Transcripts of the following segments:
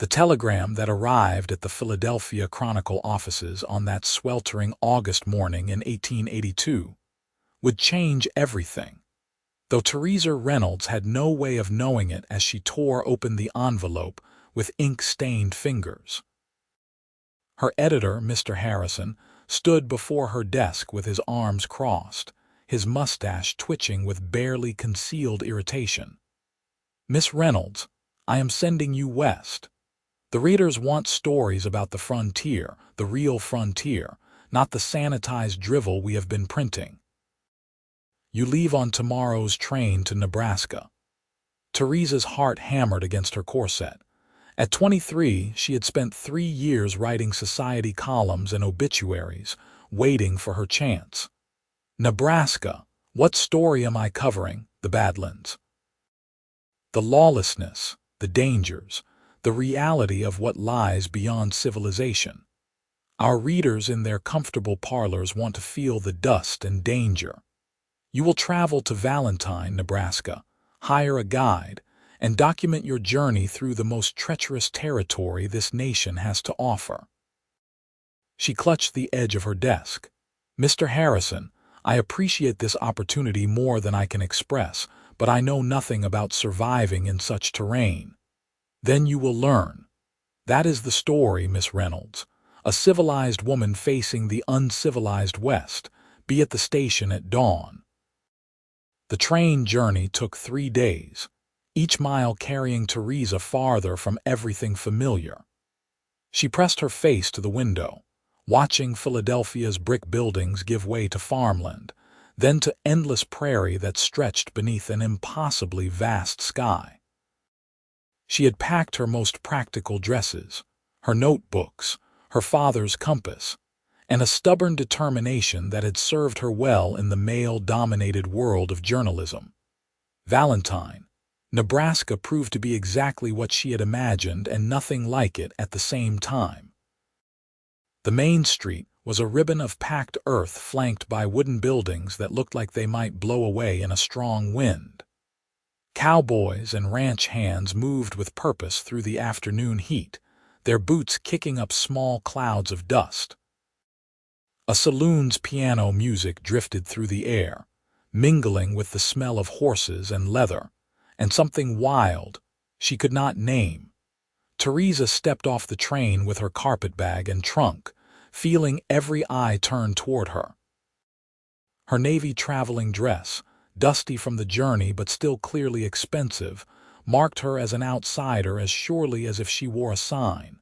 The telegram that arrived at the Philadelphia Chronicle offices on that sweltering August morning in 1882 would change everything, though Theresa Reynolds had no way of knowing it as she tore open the envelope with ink-stained fingers. Her editor, Mr. Harrison, stood before her desk with his arms crossed, his mustache twitching with barely concealed irritation. "Miss Reynolds, I am sending you west. The readers want stories about the frontier, the real frontier, not the sanitized drivel we have been printing. You leave on tomorrow's train to Nebraska." Theresa's heart hammered against her corset. At 23, she had spent 3 years writing society columns and obituaries, waiting for her chance. Nebraska. What story am I covering? The Badlands. The lawlessness, the dangers, the reality of what lies beyond civilization. Our readers in their comfortable parlors want to feel the dust and danger. You will travel to Valentine, Nebraska, hire a guide, and document your journey through the most treacherous territory this nation has to offer. She clutched the edge of her desk. "Mr. Harrison, I appreciate this opportunity more than I can express, but I know nothing about surviving in such terrain." "Then you will learn. That is the story, Miss Reynolds. A civilized woman facing the uncivilized West. Be at the station at dawn." The train journey took 3 days, each mile carrying Theresa farther from everything familiar. She pressed her face to the window, watching Philadelphia's brick buildings give way to farmland, then to endless prairie that stretched beneath an impossibly vast sky. She had packed her most practical dresses, her notebooks, her father's compass, and a stubborn determination that had served her well in the male-dominated world of journalism. Valentine, Nebraska proved to be exactly what she had imagined and nothing like it at the same time. The main street was a ribbon of packed earth flanked by wooden buildings that looked like they might blow away in a strong wind. Cowboys and ranch hands moved with purpose through the afternoon heat, their boots kicking up small clouds of dust. A saloon's piano music drifted through the air, mingling with the smell of horses and leather, and something wild she could not name. Theresa stepped off the train with her carpetbag and trunk, feeling every eye turn toward her. Her navy traveling dress, dusty from the journey but still clearly expensive, marked her as an outsider as surely as if she wore a sign.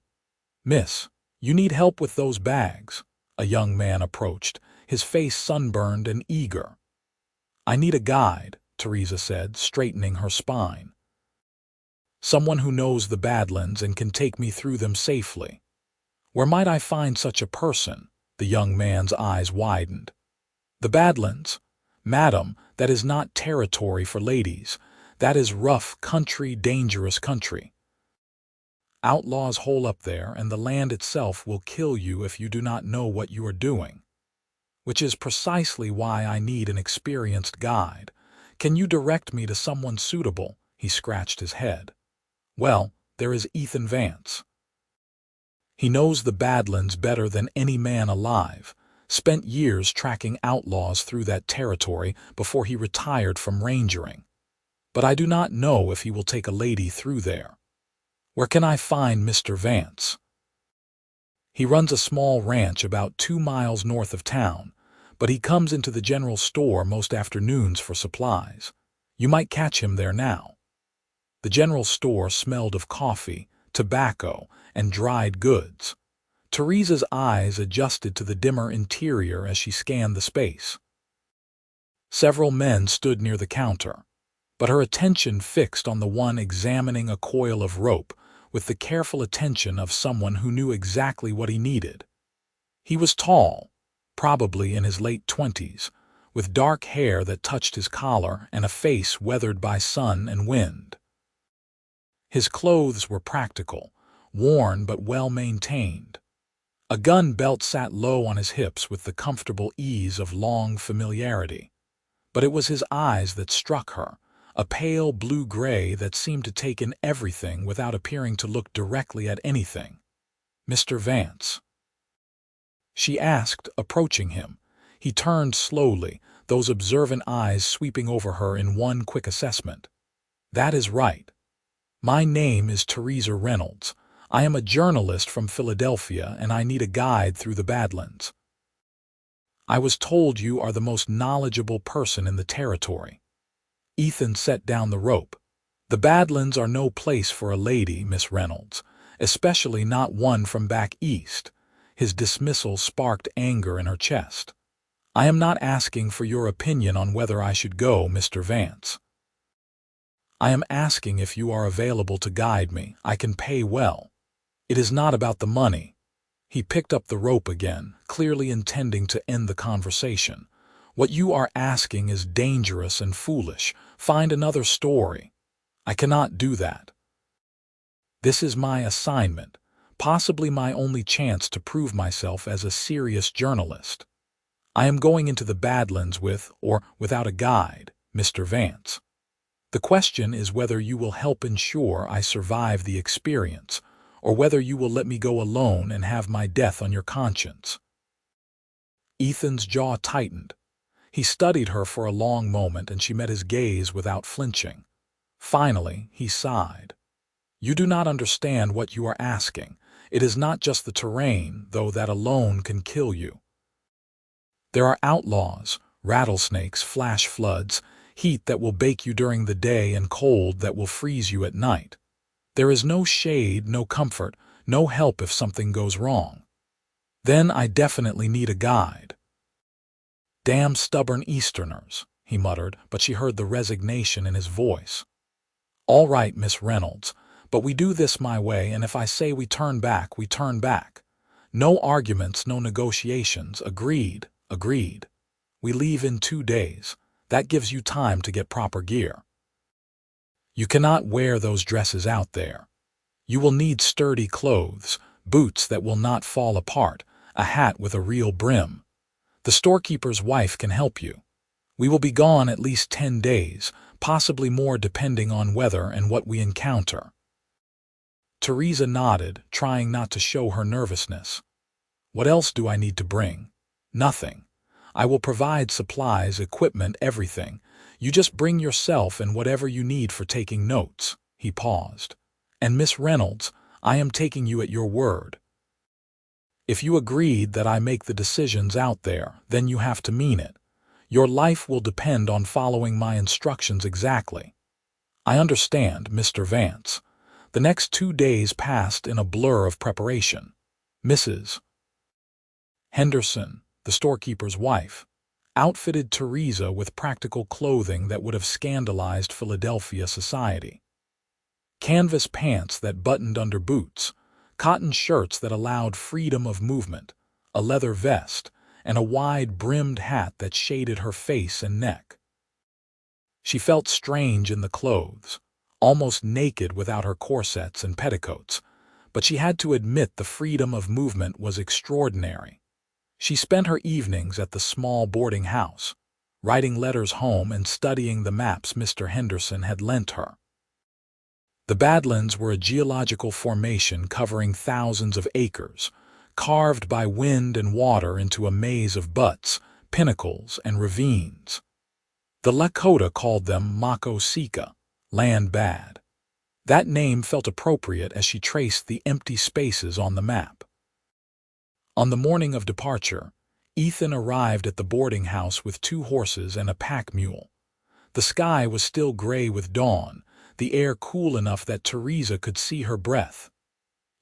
"Miss, you need help with those bags." A young man approached, his face sunburned and eager. "I need a guide," Theresa said, straightening her spine. "Someone who knows the Badlands and can take me through them safely." "Where might I find such a person?" The young man's eyes widened. "The Badlands? Madam, that is not territory for ladies. That is rough country, dangerous country. Outlaws hole up there, and the land itself will kill you if you do not know what you are doing. Which is precisely why I need an experienced guide. Can you direct me to someone suitable?" He scratched his head. "Well, there is Ethan Vance. He knows the Badlands better than any man alive. Spent years tracking outlaws through that territory before he retired from rangering. But I do not know if he will take a lady through there. Where can I find Mr. Vance?" "He runs a small ranch about 2 miles north of town, but he comes into the general store most afternoons for supplies. You might catch him there now." The general store smelled of coffee, tobacco, and dried goods. Theresa's eyes adjusted to the dimmer interior as she scanned the space. Several men stood near the counter, but her attention fixed on the one examining a coil of rope with the careful attention of someone who knew exactly what he needed. He was tall, probably in his late 20s, with dark hair that touched his collar and a face weathered by sun and wind. His clothes were practical, worn but well-maintained. A gun belt sat low on his hips with the comfortable ease of long familiarity. But it was his eyes that struck her, a pale blue-gray that seemed to take in everything without appearing to look directly at anything. "Mr. Vance?" she asked, approaching him. He turned slowly, those observant eyes sweeping over her in one quick assessment. "That is right. My name is Theresa Reynolds. I am a journalist from Philadelphia, and I need a guide through the Badlands. I was told you are the most knowledgeable person in the territory." Ethan set down the rope. "The Badlands are no place for a lady, Miss Reynolds, especially not one from back east." His dismissal sparked anger in her chest. "I am not asking for your opinion on whether I should go, Mr. Vance. I am asking if you are available to guide me. I can pay well. It is not about the money." He picked up the rope again, clearly intending to end the conversation. "What you are asking is dangerous and foolish. Find another story." "I cannot do that. This is my assignment, possibly my only chance to prove myself as a serious journalist. I am going into the Badlands with or without a guide, Mr. Vance. The question is whether you will help ensure I survive the experience, or whether you will let me go alone and have my death on your conscience." Ethan's jaw tightened. He studied her for a long moment, and she met his gaze without flinching. Finally, he sighed. "You do not understand what you are asking. It is not just the terrain, though that alone can kill you. There are outlaws, rattlesnakes, flash floods, heat that will bake you during the day and cold that will freeze you at night. There is no shade, no comfort, no help if something goes wrong. Then I definitely need a guide." "Damn stubborn Easterners," he muttered, but she heard the resignation in his voice. "All right, Miss Reynolds, but we do this my way, and if I say we turn back, we turn back. No arguments, no negotiations. Agreed, agreed. We leave in 2 days. That gives you time to get proper gear. You cannot wear those dresses out there. You will need sturdy clothes, boots that will not fall apart, a hat with a real brim. The storekeeper's wife can help you. We will be gone at least 10 days, possibly more depending on weather and what we encounter." Theresa nodded, trying not to show her nervousness. "What else do I need to bring?" "Nothing. I will provide supplies, equipment, everything. You just bring yourself and whatever you need for taking notes." He paused. "And Miss Reynolds, I am taking you at your word. If you agreed that I make the decisions out there, then you have to mean it. Your life will depend on following my instructions exactly." "I understand, Mr. Vance." The next 2 days passed in a blur of preparation. Mrs. Henderson, the storekeeper's wife, outfitted Theresa with practical clothing that would have scandalized Philadelphia society. Canvas pants that buttoned under boots, cotton shirts that allowed freedom of movement, a leather vest, and a wide-brimmed hat that shaded her face and neck. She felt strange in the clothes, almost naked without her corsets and petticoats, but she had to admit the freedom of movement was extraordinary. She spent her evenings at the small boarding house, writing letters home and studying the maps Mr. Henderson had lent her. The Badlands were a geological formation covering thousands of acres, carved by wind and water into a maze of buttes, pinnacles, and ravines. The Lakota called them Mako Sika, land bad. That name felt appropriate as she traced the empty spaces on the map. On the morning of departure, Ethan arrived at the boarding house with 2 horses and a pack mule. The sky was still gray with dawn, the air cool enough that Theresa could see her breath.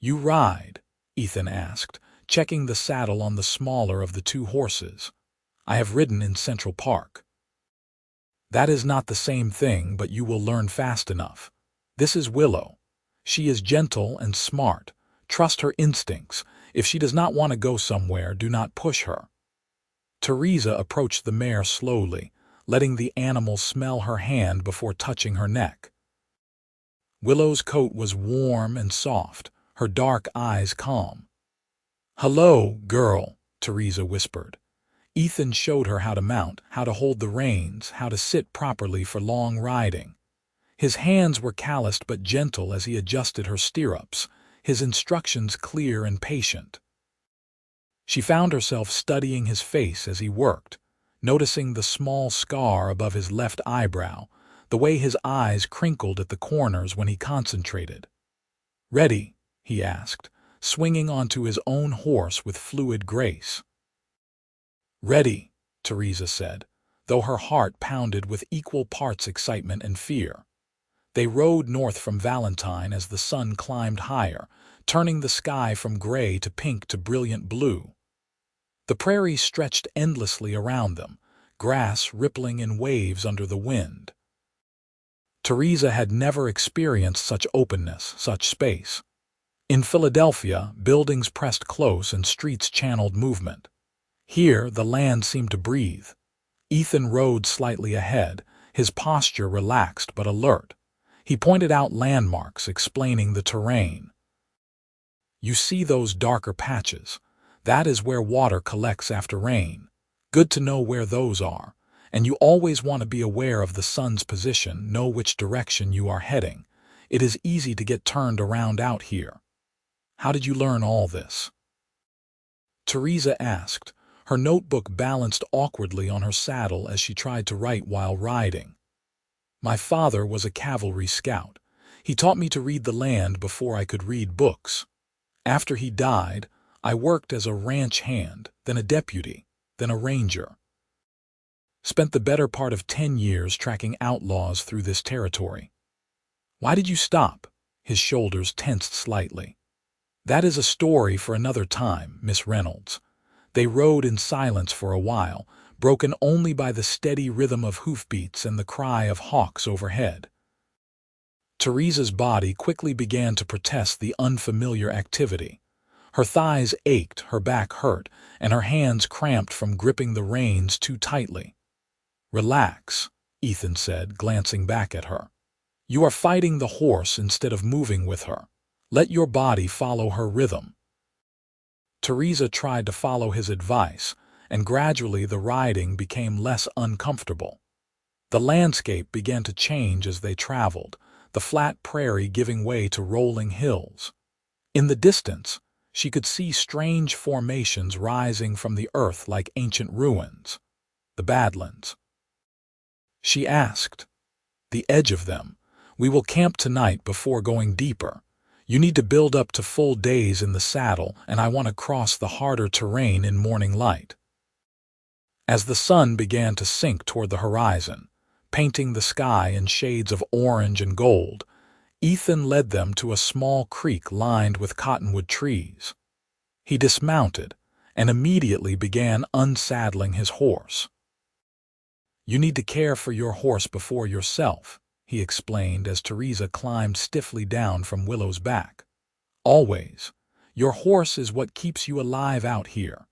"You ride?" Ethan asked, checking the saddle on the smaller of the 2 horses. "I have ridden in Central Park." "That is not the same thing, but you will learn fast enough. This is Willow. She is gentle and smart. Trust her instincts. If she does not want to go somewhere, do not push her." Theresa approached the mare slowly, letting the animal smell her hand before touching her neck. Willow's coat was warm and soft, her dark eyes calm. "Hello, girl," Theresa whispered. Ethan showed her how to mount, how to hold the reins, how to sit properly for long riding. His hands were calloused but gentle as he adjusted her stirrups, his instructions clear and patient. She found herself studying his face as he worked, noticing the small scar above his left eyebrow, the way his eyes crinkled at the corners when he concentrated. "Ready?" he asked, swinging onto his own horse with fluid grace. "Ready," Theresa said, though her heart pounded with equal parts excitement and fear. They rode north from Valentine as the sun climbed higher, turning the sky from gray to pink to brilliant blue. The prairie stretched endlessly around them, grass rippling in waves under the wind. Theresa had never experienced such openness, such space. In Philadelphia, buildings pressed close and streets channeled movement. Here, the land seemed to breathe. Ethan rode slightly ahead, his posture relaxed but alert. He pointed out landmarks, explaining the terrain. "You see those darker patches? That is where water collects after rain. Good to know where those are. And you always want to be aware of the sun's position, know which direction you are heading. It is easy to get turned around out here." "How did you learn all this?" Theresa asked, her notebook balanced awkwardly on her saddle as she tried to write while riding. "My father was a cavalry scout. He taught me to read the land before I could read books. After he died, I worked as a ranch hand, then a deputy, then a ranger. Spent the better part of 10 years tracking outlaws through this territory." "Why did you stop?" His shoulders tensed slightly. "That is a story for another time, Miss Reynolds." They rode in silence for a while, broken only by the steady rhythm of hoofbeats and the cry of hawks overhead. Theresa's body quickly began to protest the unfamiliar activity. Her thighs ached, her back hurt, and her hands cramped from gripping the reins too tightly. "Relax," Ethan said, glancing back at her. "You are fighting the horse instead of moving with her. Let your body follow her rhythm." Theresa tried to follow his advice, and gradually the riding became less uncomfortable. The landscape began to change as they traveled, the flat prairie giving way to rolling hills. In the distance, she could see strange formations rising from the earth like ancient ruins. The Badlands. She asked, "The edge of them. We will camp tonight before going deeper. You need to build up to full days in the saddle, and I want to cross the harder terrain in morning light." As the sun began to sink toward the horizon, painting the sky in shades of orange and gold, Ethan led them to a small creek lined with cottonwood trees. He dismounted and immediately began unsaddling his horse. "You need to care for your horse before yourself," he explained as Theresa climbed stiffly down from Willow's back. "Always. Your horse is what keeps you alive out here."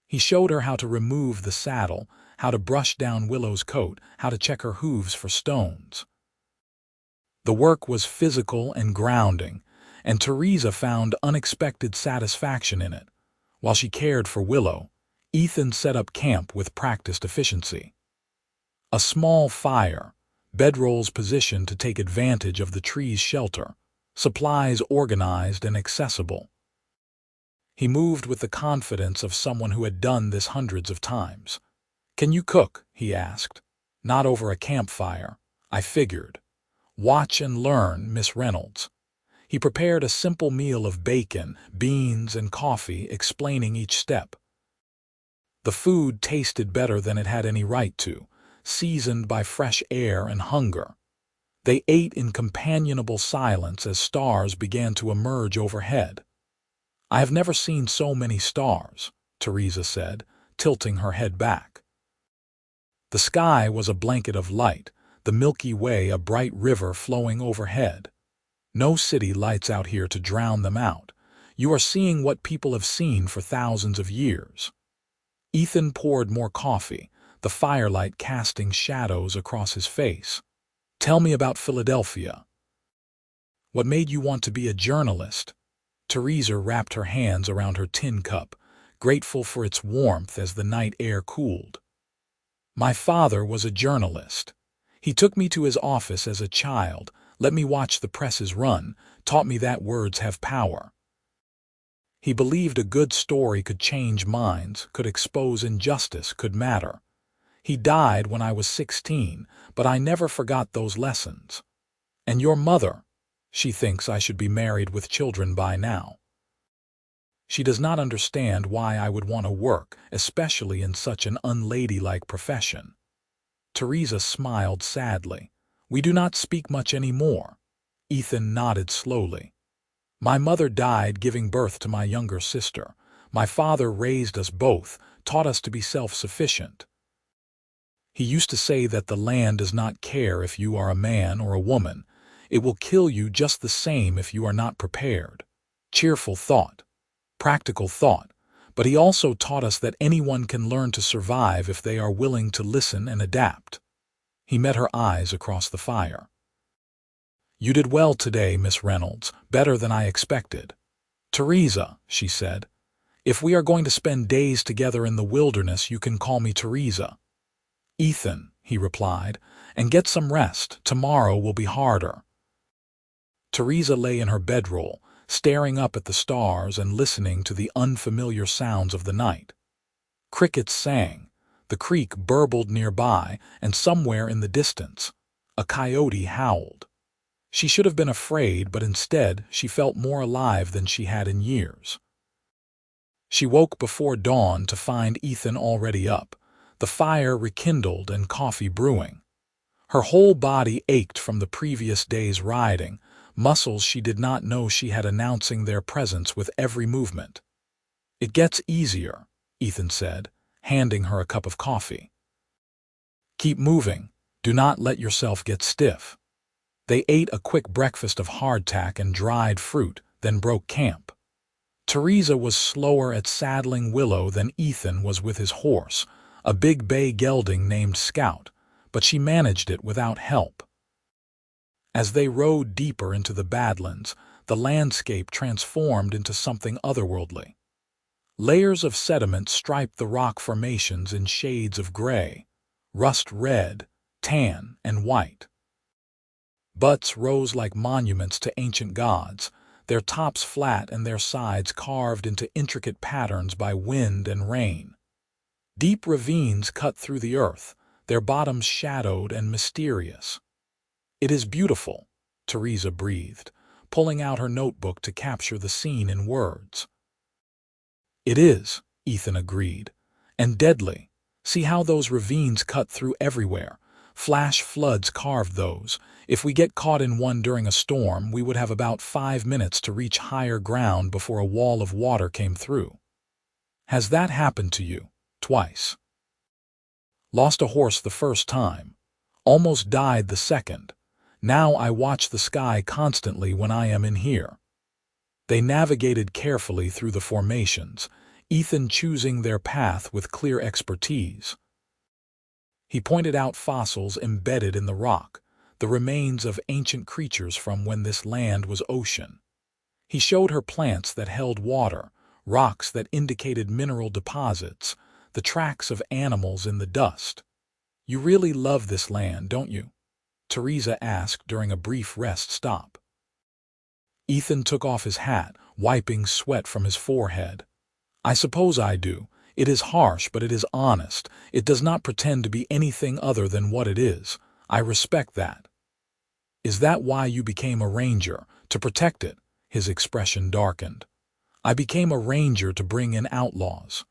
He showed her how to remove the saddle, how to brush down Willow's coat, how to check her hooves for stones. The work was physical and grounding, and Theresa found unexpected satisfaction in it. While she cared for Willow, Ethan set up camp with practiced efficiency. A small fire, bedrolls positioned to take advantage of the tree's shelter, supplies organized and accessible. He moved with the confidence of someone who had done this hundreds of times. "Can you cook?" he asked. "Not over a campfire, I figured." "Watch and learn, Miss Reynolds." He prepared a simple meal of bacon, beans, and coffee, explaining each step. The food tasted better than it had any right to, seasoned by fresh air and hunger. They ate in companionable silence as stars began to emerge overhead. "I have never seen so many stars," Theresa said, tilting her head back. The sky was a blanket of light, the Milky Way a bright river flowing overhead. No city lights out here to drown them out. You are seeing what people have seen for thousands of years. Ethan poured more coffee, the firelight casting shadows across his face. "Tell me about Philadelphia." "What made you want to be a journalist?" Theresa wrapped her hands around her tin cup, grateful for its warmth as the night air cooled. "My father was a journalist. He took me to his office as a child, let me watch the presses run, taught me that words have power. He believed a good story could change minds, could expose injustice, could matter. He died when I was 16, but I never forgot those lessons. And your mother, she thinks I should be married with children by now. She does not understand why I would want to work, especially in such an unladylike profession. Theresa smiled sadly. We do not speak much anymore. Ethan nodded slowly. My mother died giving birth to my younger sister. My father raised us both, taught us to be self-sufficient. He used to say that the land does not care if you are a man or a woman. It will kill you just the same if you are not prepared. Cheerful thought. Practical thought. But he also taught us that anyone can learn to survive if they are willing to listen and adapt. He met her eyes across the fire. You did well today, Miss Reynolds, better than I expected. Theresa, she said, if we are going to spend days together in the wilderness, you can call me Theresa. Ethan, he replied, and get some rest. Tomorrow will be harder. Theresa lay in her bedroll, staring up at the stars and listening to the unfamiliar sounds of the night. Crickets sang, the creek burbled nearby, and somewhere in the distance, a coyote howled. She should have been afraid, but instead she felt more alive than she had in years. She woke before dawn to find Ethan already up, the fire rekindled and coffee brewing. Her whole body ached from the previous day's riding, muscles she did not know she had announcing their presence with every movement. It gets easier, Ethan said, handing her a cup of coffee. Keep moving, do not let yourself get stiff. They ate a quick breakfast of hardtack and dried fruit, then broke camp. Theresa was slower at saddling Willow than Ethan was with his horse, a big bay gelding named Scout, but she managed it without help. As they rode deeper into the Badlands, the landscape transformed into something otherworldly. Layers of sediment striped the rock formations in shades of gray, rust red, tan, and white. Buttes rose like monuments to ancient gods, their tops flat and their sides carved into intricate patterns by wind and rain. Deep ravines cut through the earth, their bottoms shadowed and mysterious. It is beautiful, Theresa breathed, pulling out her notebook to capture the scene in words. It is, Ethan agreed, and deadly. See how those ravines cut through everywhere. Flash floods carved those. If we get caught in one during a storm, we would have about 5 minutes to reach higher ground before a wall of water came through. Has that happened to you? Twice. Lost a horse the first time. Almost died the second. Now I watch the sky constantly when I am in here. They navigated carefully through the formations, Ethan choosing their path with clear expertise. He pointed out fossils embedded in the rock, the remains of ancient creatures from when this land was ocean. He showed her plants that held water, rocks that indicated mineral deposits, the tracks of animals in the dust. You really love this land, don't you? Theresa asked during a brief rest stop. Ethan took off his hat, wiping sweat from his forehead. I suppose I do. It is harsh, but it is honest. It does not pretend to be anything other than what it is. I respect that. Is that why you became a ranger? To protect it? His expression darkened. I became a ranger to bring in outlaws.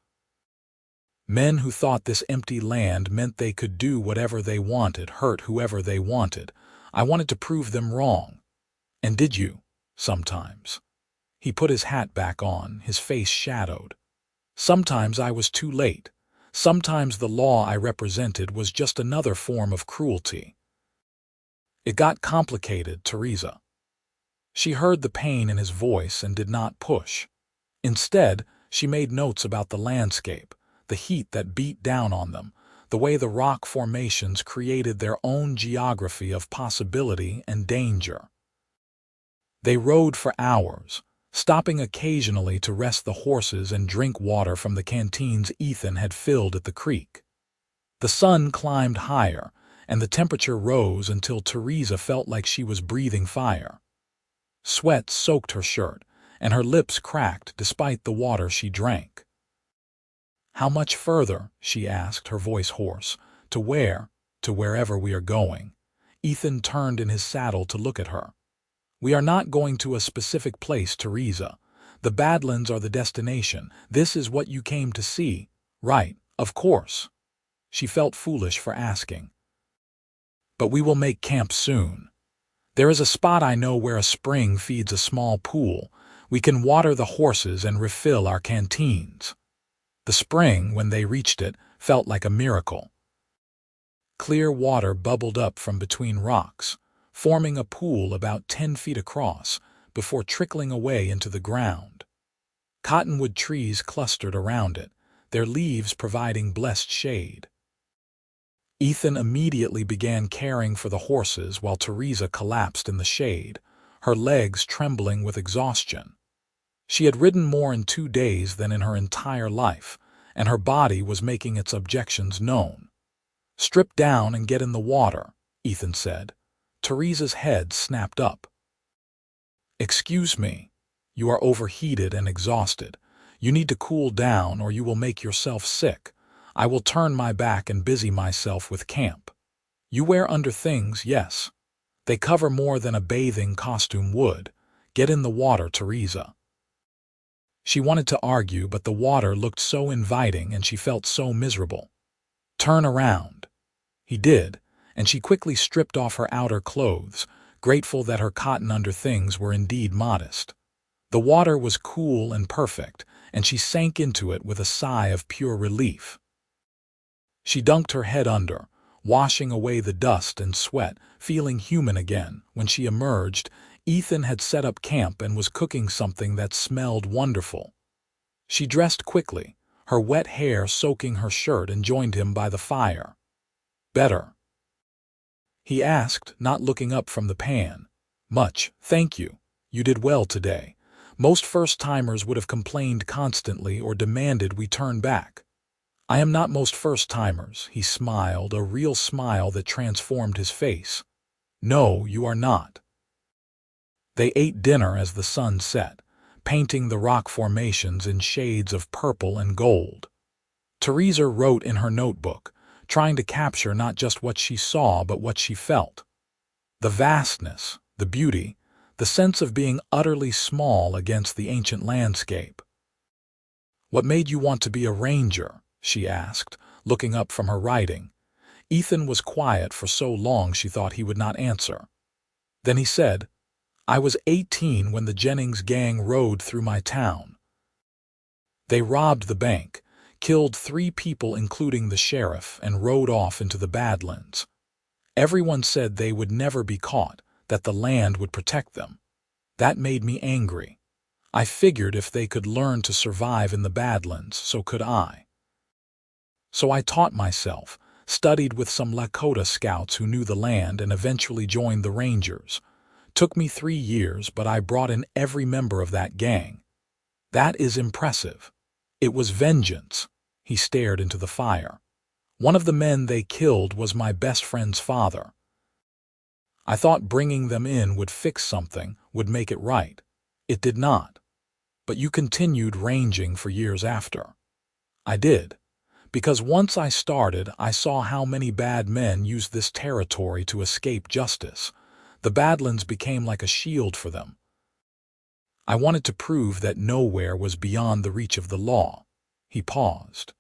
Men who thought this empty land meant they could do whatever they wanted, hurt whoever they wanted. I wanted to prove them wrong. And did you? Sometimes. He put his hat back on, his face shadowed. Sometimes I was too late. Sometimes the law I represented was just another form of cruelty. It got complicated, Theresa. She heard the pain in his voice and did not push. Instead, she made notes about the landscape, the heat that beat down on them, the way the rock formations created their own geography of possibility and danger. They rode for hours, stopping occasionally to rest the horses and drink water from the canteens Ethan had filled at the creek. The sun climbed higher, and the temperature rose until Theresa felt like she was breathing fire. Sweat soaked her shirt, and her lips cracked despite the water she drank. "How much further?" she asked, her voice hoarse. "To where?" "To wherever we are going." Ethan turned in his saddle to look at her. "We are not going to a specific place, Theresa. The Badlands are the destination. This is what you came to see, right? Of course." She felt foolish for asking. "But we will make camp soon. There is a spot I know where a spring feeds a small pool. We can water the horses and refill our canteens." The spring, when they reached it, felt like a miracle. Clear water bubbled up from between rocks, forming a pool about 10 feet across, before trickling away into the ground. Cottonwood trees clustered around it, their leaves providing blessed shade. Ethan immediately began caring for the horses while Theresa collapsed in the shade, her legs trembling with exhaustion. She had ridden more in 2 days than in her entire life, and her body was making its objections known. "Strip down and get in the water," Ethan said. Theresa's head snapped up. "Excuse me. You are overheated and exhausted. You need to cool down or you will make yourself sick. I will turn my back and busy myself with camp. You wear underthings, yes. They cover more than a bathing costume would. Get in the water, Theresa." She wanted to argue, but the water looked so inviting and she felt so miserable. "Turn around." He did, and she quickly stripped off her outer clothes, grateful that her cotton underthings were indeed modest. The water was cool and perfect, and she sank into it with a sigh of pure relief. She dunked her head under, washing away the dust and sweat, feeling human again. When she emerged, Ethan had set up camp and was cooking something that smelled wonderful. She dressed quickly, her wet hair soaking her shirt, and joined him by the fire. "Better?" he asked, not looking up from the pan. "Much, thank you. You did well today. Most first-timers would have complained constantly or demanded we turn back." "I am not most first-timers," he smiled, a real smile that transformed his face. "No, you are not." They ate dinner as the sun set, painting the rock formations in shades of purple and gold. Theresa wrote in her notebook, trying to capture not just what she saw but what she felt. The vastness, the beauty, the sense of being utterly small against the ancient landscape. "What made you want to be a ranger?" she asked, looking up from her writing. Ethan was quiet for so long she thought he would not answer. Then he said, "I was 18 when the Jennings gang rode through my town. They robbed the bank, killed 3 people including the sheriff, and rode off into the Badlands. Everyone said they would never be caught, that the land would protect them. That made me angry. I figured if they could learn to survive in the Badlands, so could I. So I taught myself, studied with some Lakota scouts who knew the land, and eventually joined the Rangers. Took me 3 years, but I brought in every member of that gang. That is impressive. It was vengeance." He stared into the fire. "One of the men they killed was my best friend's father. I thought bringing them in would fix something, would make it right. It did not. But you continued ranging for years after." "I did. Because once I started, I saw how many bad men used this territory to escape justice. The Badlands became like a shield for them. I wanted to prove that nowhere was beyond the reach of the law." He paused.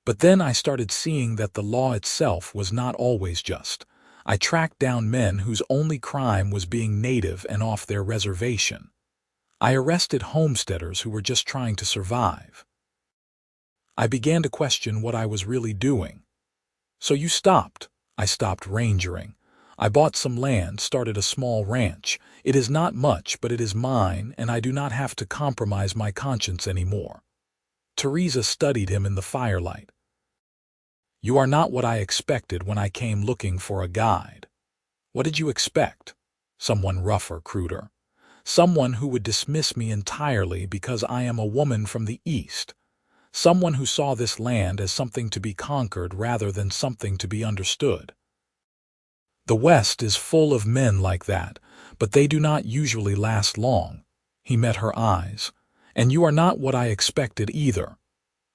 "But then I started seeing that the law itself was not always just. I tracked down men whose only crime was being native and off their reservation. I arrested homesteaders who were just trying to survive. I began to question what I was really doing." "So you stopped?" "I stopped rangering. I bought some land, started a small ranch. It is not much, but it is mine, and I do not have to compromise my conscience anymore." Theresa studied him in the firelight. "You are not what I expected when I came looking for a guide." "What did you expect?" "Someone rougher, cruder. Someone who would dismiss me entirely because I am a woman from the East. Someone who saw this land as something to be conquered rather than something to be understood." The West is full of men like that, but they do not usually last long. He met her eyes. And you are not what I expected either.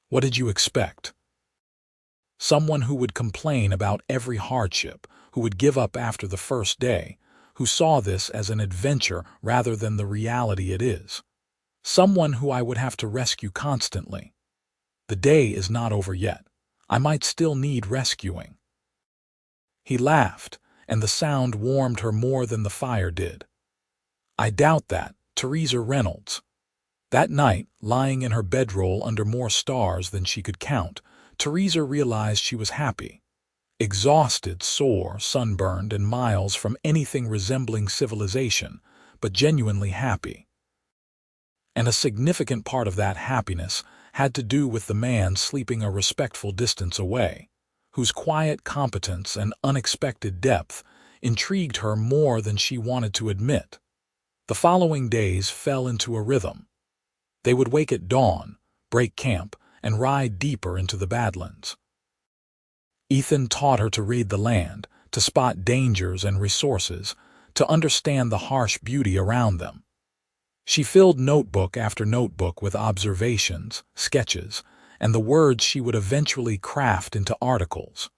What did you expect? Someone who would complain about every hardship, who would give up after the first day, who saw this as an adventure rather than the reality it is. Someone who I would have to rescue constantly. The day is not over yet. I might still need rescuing. He laughed, and the sound warmed her more than the fire did. I doubt that, Theresa Reynolds. That night, lying in her bedroll under more stars than she could count, Theresa realized she was happy. Exhausted, sore, sunburned, and miles from anything resembling civilization, but genuinely happy. And a significant part of that happiness had to do with the man sleeping a respectful distance away, whose quiet competence and unexpected depth intrigued her more than she wanted to admit. The following days fell into a rhythm. They would wake at dawn, break camp, and ride deeper into the Badlands. Ethan taught her to read the land, to spot dangers and resources, to understand the harsh beauty around them. She filled notebook after notebook with observations, sketches, and the words she would eventually craft into articles.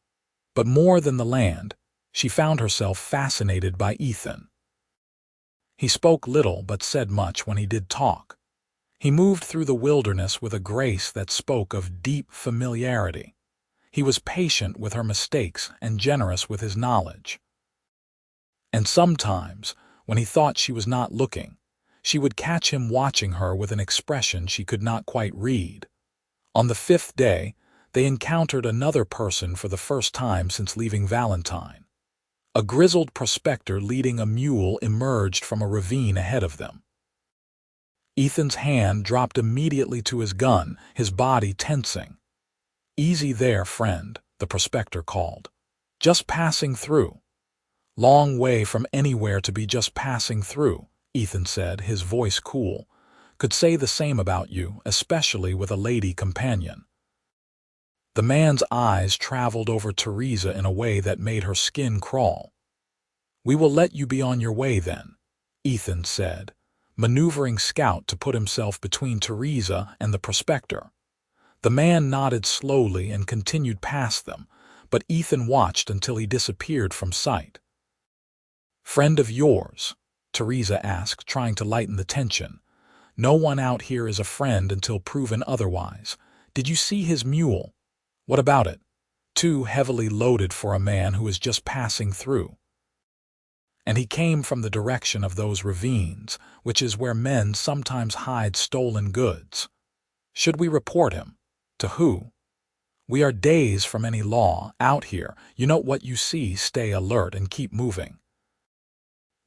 But more than the land, she found herself fascinated by Ethan. He spoke little but said much when he did talk. He moved through the wilderness with a grace that spoke of deep familiarity. He was patient with her mistakes and generous with his knowledge. And sometimes, when he thought she was not looking, she would catch him watching her with an expression she could not quite read. On the 5th day, they encountered another person for the first time since leaving Valentine. A grizzled prospector leading a mule emerged from a ravine ahead of them. Ethan's hand dropped immediately to his gun, his body tensing. "Easy there, friend," the prospector called. "Just passing through." "Long way from anywhere to be just passing through," Ethan said, his voice cool. "Could say the same about you, especially with a lady companion." The man's eyes traveled over Theresa in a way that made her skin crawl. "We will let you be on your way then," Ethan said, maneuvering Scout to put himself between Theresa and the prospector. The man nodded slowly and continued past them, but Ethan watched until he disappeared from sight. "Friend of yours?" Theresa asked, trying to lighten the tension. "No one out here is a friend until proven otherwise. Did you see his mule? What about it? Too heavily loaded for a man who is just passing through. And he came from the direction of those ravines, which is where men sometimes hide stolen goods. Should we report him? To who? We are days from any law out here. You know what you see, stay alert and keep moving."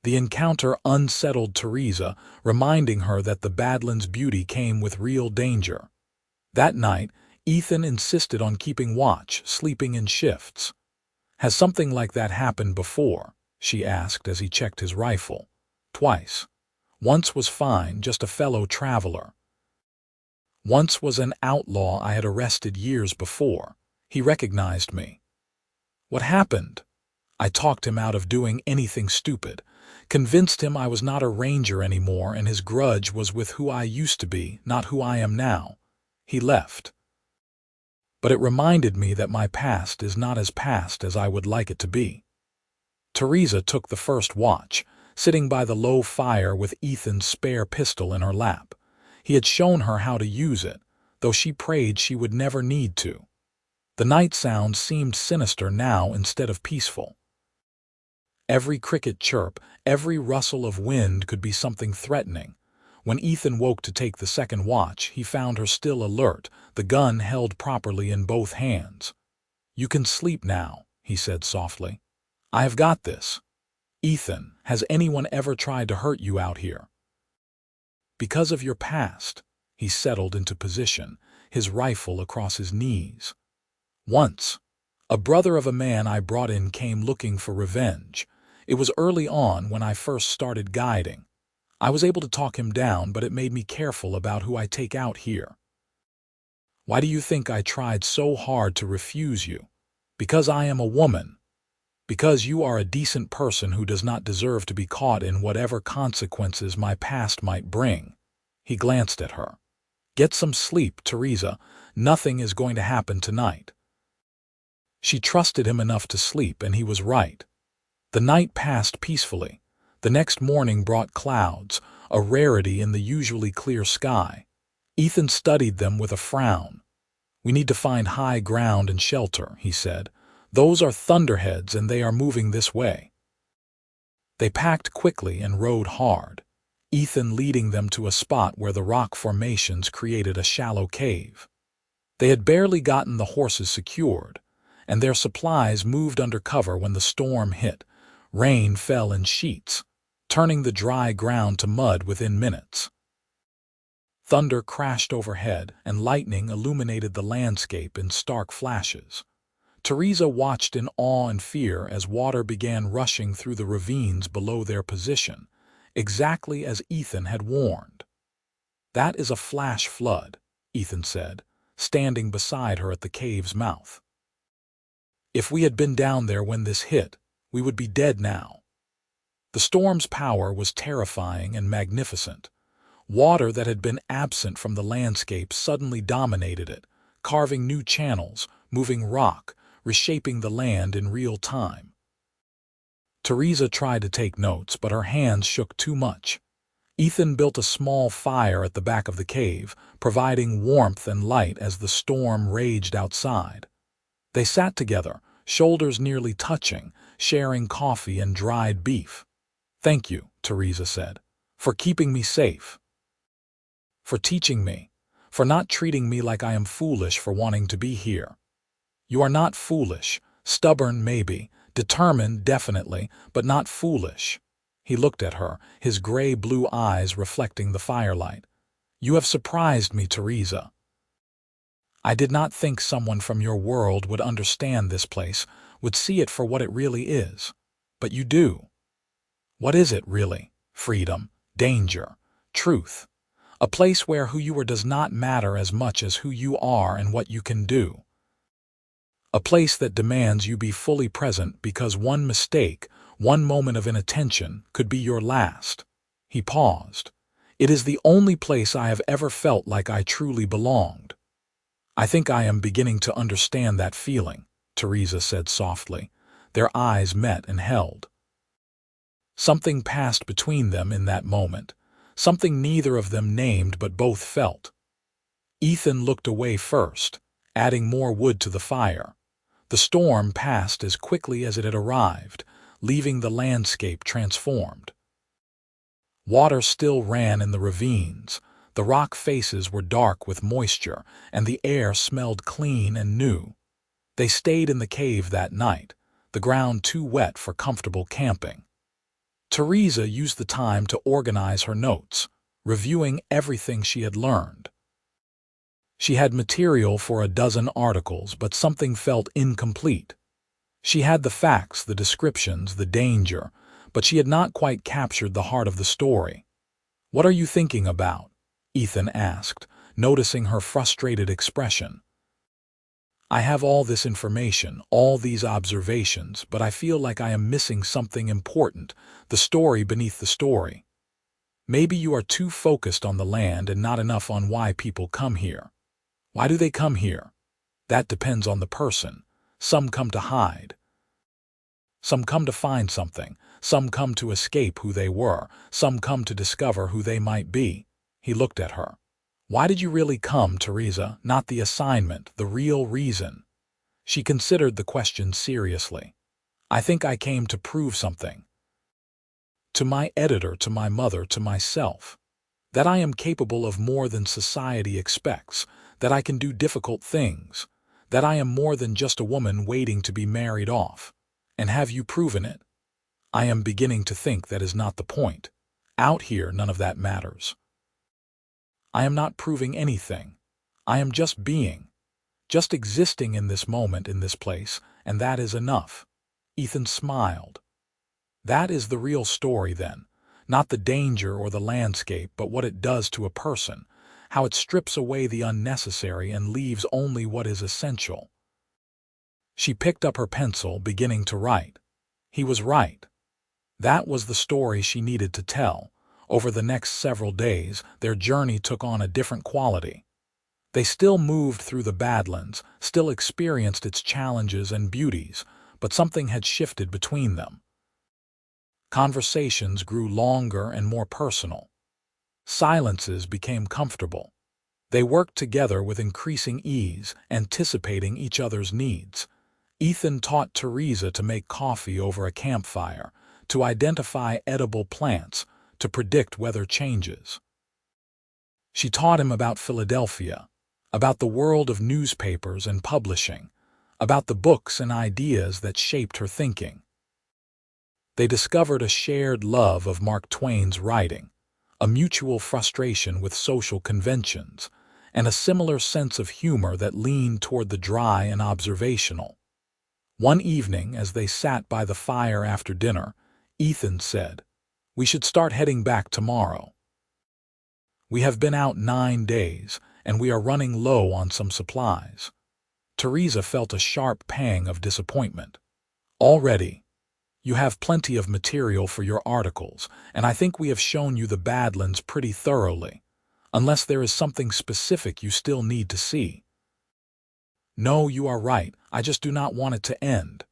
The encounter unsettled Theresa, reminding her that the Badlands' beauty came with real danger. That night, Ethan insisted on keeping watch, sleeping in shifts. "Has something like that happened before?" she asked as he checked his rifle. "Twice. Once was fine, just a fellow traveler. Once was an outlaw I had arrested years before. He recognized me." "What happened?" "I talked him out of doing anything stupid. Convinced him I was not a ranger anymore and his grudge was with who I used to be, not who I am now. He left. But it reminded me that my past is not as past as I would like it to be." Theresa took the first watch, sitting by the low fire with Ethan's spare pistol in her lap. He had shown her how to use it, though she prayed she would never need to. The night sounds seemed sinister now instead of peaceful. Every cricket chirp, every rustle of wind could be something threatening. When Ethan woke to take the second watch, he found her still alert, the gun held properly in both hands. "You can sleep now," he said softly. "I have got this." "Ethan, has anyone ever tried to hurt you out here?" "Because of your past." He settled into position, his rifle across his knees. "Once. A brother of a man I brought in came looking for revenge. It was early on when I first started guiding. I was able to talk him down, but it made me careful about who I take out here." "Why do you think I tried so hard to refuse you?" "Because I am a woman." Because you are a decent person who does not deserve to be caught in whatever consequences my past might bring. He glanced at her. Get some sleep, Theresa. Nothing is going to happen tonight. She trusted him enough to sleep, and he was right. The night passed peacefully. The next morning brought clouds, a rarity in the usually clear sky. Ethan studied them with a frown. We need to find high ground and shelter, he said. Those are thunderheads, and they are moving this way. They packed quickly and rode hard, Ethan leading them to a spot where the rock formations created a shallow cave. They had barely gotten the horses secured, and their supplies moved under cover when the storm hit. Rain fell in sheets, turning the dry ground to mud within minutes. Thunder crashed overhead, and lightning illuminated the landscape in stark flashes. Theresa watched in awe and fear as water began rushing through the ravines below their position, exactly as Ethan had warned. That is a flash flood, Ethan said, standing beside her at the cave's mouth. If we had been down there when this hit, we would be dead now. The storm's power was terrifying and magnificent. Water that had been absent from the landscape suddenly dominated it, carving new channels, moving rock, reshaping the land in real time. Theresa tried to take notes, but her hands shook too much. Ethan built a small fire at the back of the cave, providing warmth and light as the storm raged outside. They sat together, shoulders nearly touching, sharing coffee and dried beef. "Thank you," Theresa said, "for keeping me safe. For teaching me, for not treating me like I am foolish for wanting to be here. You are not foolish, stubborn maybe, determined definitely, but not foolish." He looked at her, his gray-blue eyes reflecting the firelight. "You have surprised me, Theresa. I did not think someone from your world would understand this place, would see it for what it really is. But you do. What is it, really? Freedom, danger, truth. A place where who you are does not matter as much as who you are and what you can do. A place that demands you be fully present because one mistake, one moment of inattention, could be your last." He paused. "It is the only place I have ever felt like I truly belonged." "I think I am beginning to understand that feeling," Theresa said softly. Their eyes met and held. Something passed between them in that moment, something neither of them named but both felt. Ethan looked away first, adding more wood to the fire. The storm passed as quickly as it had arrived, leaving the landscape transformed. Water still ran in the ravines, the rock faces were dark with moisture, and the air smelled clean and new. They stayed in the cave that night, the ground too wet for comfortable camping. Theresa used the time to organize her notes, reviewing everything she had learned. She had material for a dozen articles, but something felt incomplete. She had the facts, the descriptions, the danger, but she had not quite captured the heart of the story. "What are you thinking about?" Ethan asked, noticing her frustrated expression. "I have all this information, all these observations, but I feel like I am missing something important, the story beneath the story. Maybe you are too focused on the land and not enough on why people come here. Why do they come here? That depends on the person. Some come to hide. Some come to find something. Some come to escape who they were. Some come to discover who they might be." He looked at her. "Why did you really come, Theresa? Not the assignment, the real reason." She considered the question seriously. "I think I came to prove something. To my editor, to my mother, to myself. That I am capable of more than society expects, that I can do difficult things, that I am more than just a woman waiting to be married off. And have you proven it? I am beginning to think that is not the point. Out here, none of that matters. I am not proving anything. I am just being, just existing in this moment, in this place, and that is enough." Ethan smiled. "That is the real story, then. Not the danger or the landscape, but what it does to a person, how it strips away the unnecessary and leaves only what is essential." She picked up her pencil, beginning to write. He was right. That was the story she needed to tell. Over the next several days, their journey took on a different quality. They still moved through the Badlands, still experienced its challenges and beauties, but something had shifted between them. Conversations grew longer and more personal. Silences became comfortable. They worked together with increasing ease, anticipating each other's needs. Ethan taught Theresa to make coffee over a campfire, to identify edible plants, to predict weather changes. She taught him about Philadelphia, about the world of newspapers and publishing, about the books and ideas that shaped her thinking. They discovered a shared love of Mark Twain's writing, a mutual frustration with social conventions, and a similar sense of humor that leaned toward the dry and observational. One evening, as they sat by the fire after dinner, Ethan said, "We should start heading back tomorrow. We have been out 9 days, and we are running low on some supplies." Theresa felt a sharp pang of disappointment. "Already? You have plenty of material for your articles, and I think we have shown you the Badlands pretty thoroughly, unless there is something specific you still need to see." "No, you are right. I just do not want it to end.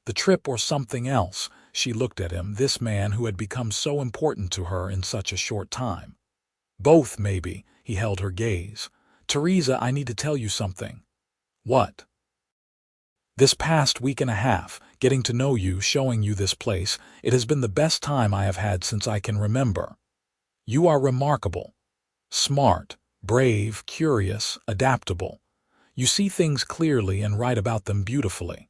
The trip or something else." She looked at him, this man who had become so important to her in such a short time. "Both, maybe." He held her gaze. "Theresa, I need to tell you something." "What?" "This past week and a half, getting to know you, showing you this place, it has been the best time I have had since I can remember. You are remarkable. Smart, brave, curious, adaptable. You see things clearly and write about them beautifully.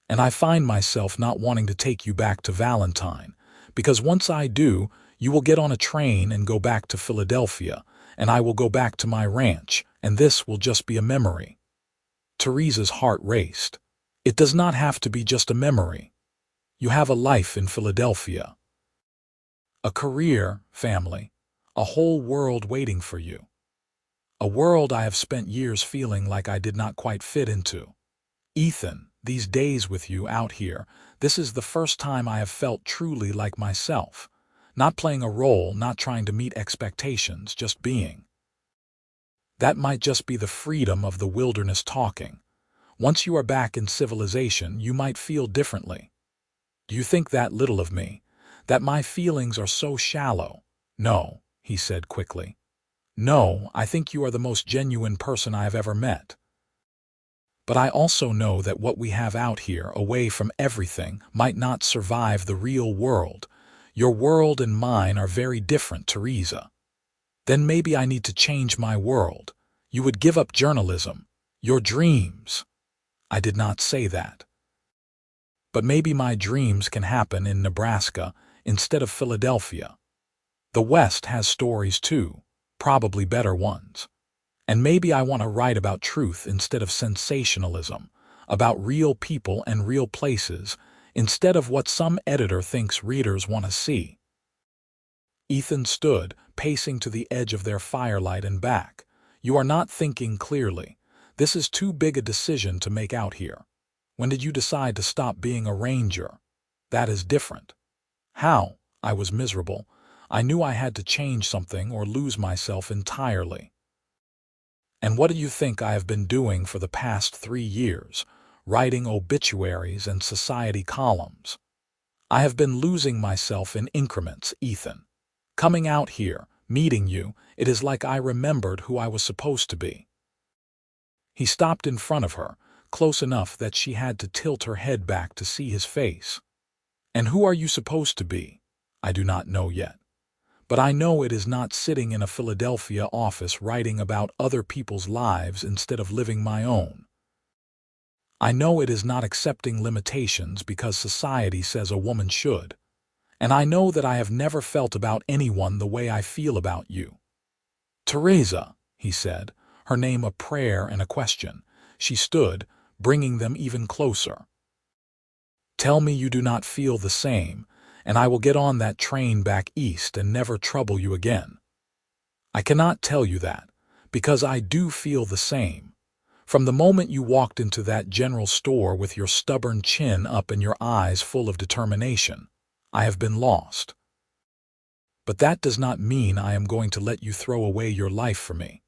And I find myself not wanting to take you back to Valentine, because once I do, you will get on a train and go back to Philadelphia, and I will go back to my ranch, and this will just be a memory." Theresa's heart raced. "It does not have to be just a memory. You have a life in Philadelphia. A career, family, a whole world waiting for you. A world I have spent years feeling like I did not quite fit into. Ethan, these days with you out here, this is the first time I have felt truly like myself. Not playing a role, not trying to meet expectations, just being. That might just be the freedom of the wilderness talking. Once you are back in civilization, you might feel differently. Do you think that little of me? That my feelings are so shallow?" "No," he said quickly. "No, I think you are the most genuine person I have ever met. But I also know that what we have out here, away from everything, might not survive the real world. Your world and mine are very different, Theresa. Then maybe I need to change my world. You would give up journalism, your dreams." "I did not say that. But maybe my dreams can happen in Nebraska instead of Philadelphia. The West has stories too, probably better ones. And maybe I want to write about truth instead of sensationalism, about real people and real places, instead of what some editor thinks readers want to see." Ethan stood, pacing to the edge of their firelight and back. "You are not thinking clearly. This is too big a decision to make out here. When did you decide to stop being a ranger? That is different." "How?" "I was miserable. I knew I had to change something or lose myself entirely. And what do you think I have been doing for the past 3 years? Writing obituaries and society columns. I have been losing myself in increments, Ethan. Coming out here, meeting you, it is like I remembered who I was supposed to be." He stopped in front of her, close enough that she had to tilt her head back to see his face. "And who are you supposed to be?" "I do not know yet. But I know it is not sitting in a Philadelphia office writing about other people's lives instead of living my own. I know it is not accepting limitations because society says a woman should. And I know that I have never felt about anyone the way I feel about you." "Theresa," he said, her name a prayer and a question. She stood, bringing them even closer. "Tell me you do not feel the same, and I will get on that train back east and never trouble you again." "I cannot tell you that, because I do feel the same. From the moment you walked into that general store with your stubborn chin up and your eyes full of determination, I have been lost. But that does not mean I am going to let you throw away your life for me.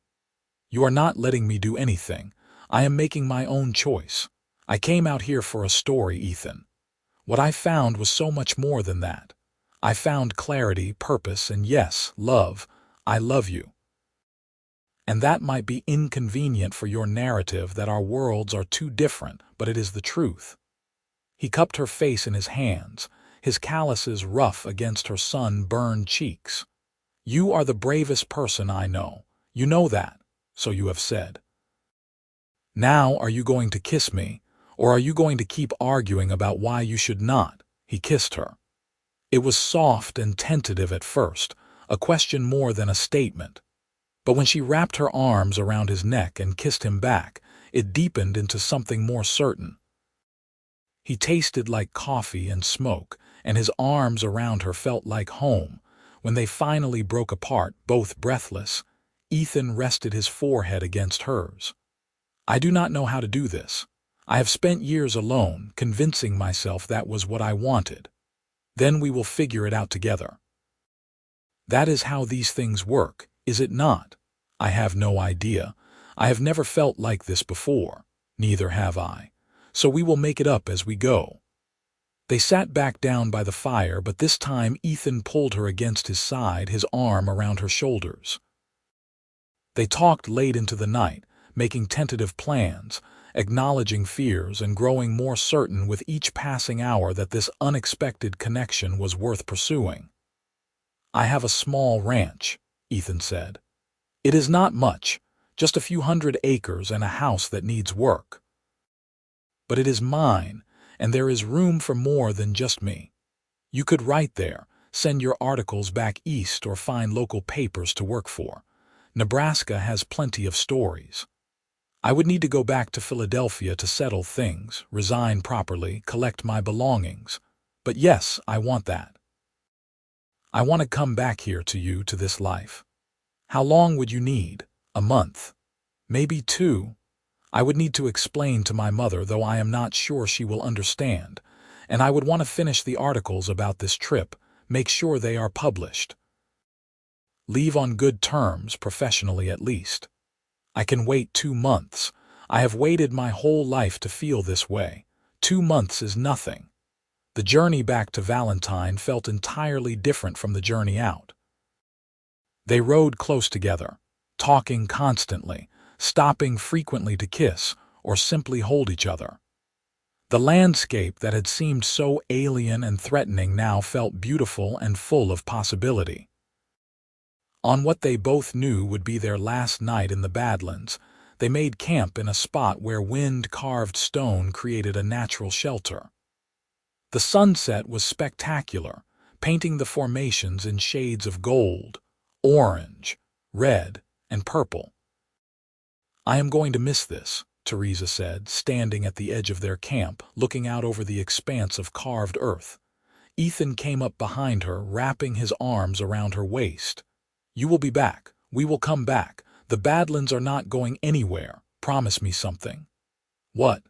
You are not letting me do anything. I am making my own choice. I came out here for a story, Ethan. What I found was so much more than that. I found clarity, purpose, and yes, love. I love you. And that might be inconvenient for your narrative that our worlds are too different, but it is the truth. He cupped her face in his hands, his calluses rough against her sun-burned cheeks. You are the bravest person I know. You know that, so you have said. Now are you going to kiss me, or are you going to keep arguing about why you should not? He kissed her. It was soft and tentative at first, a question more than a statement. But when she wrapped her arms around his neck and kissed him back, it deepened into something more certain. He tasted like coffee and smoke, and his arms around her felt like home. When they finally broke apart, both breathless, Ethan rested his forehead against hers. I do not know how to do this. I have spent years alone, convincing myself that was what I wanted. Then we will figure it out together. That is how these things work, is it not? I have no idea. I have never felt like this before. Neither have I. So we will make it up as we go. They sat back down by the fire, but this time Ethan pulled her against his side, his arm around her shoulders. They talked late into the night, making tentative plans, acknowledging fears, and growing more certain with each passing hour that this unexpected connection was worth pursuing. I have a small ranch, Ethan said. It is not much, just a few 100 acres and a house that needs work. But it is mine, and there is room for more than just me. You could write there, send your articles back east, or find local papers to work for. Nebraska has plenty of stories. I would need to go back to Philadelphia to settle things, resign properly, collect my belongings. But yes, I want that. I want to come back here to you, to this life. How long would you need? A month? Maybe 2? I would need to explain to my mother, though I am not sure she will understand. And I would want to finish the articles about this trip, make sure they are published. Leave on good terms, professionally at least. I can wait 2 months. I have waited my whole life to feel this way. 2 months is nothing. The journey back to Valentine felt entirely different from the journey out. They rode close together, talking constantly, stopping frequently to kiss or simply hold each other. The landscape that had seemed so alien and threatening now felt beautiful and full of possibility. On what they both knew would be their last night in the Badlands, they made camp in a spot where wind-carved stone created a natural shelter. The sunset was spectacular, painting the formations in shades of gold, orange, red, and purple. I am going to miss this, Theresa said, standing at the edge of their camp, looking out over the expanse of carved earth. Ethan came up behind her, wrapping his arms around her waist. You will be back. We will come back. The Badlands are not going anywhere. Promise me something. What?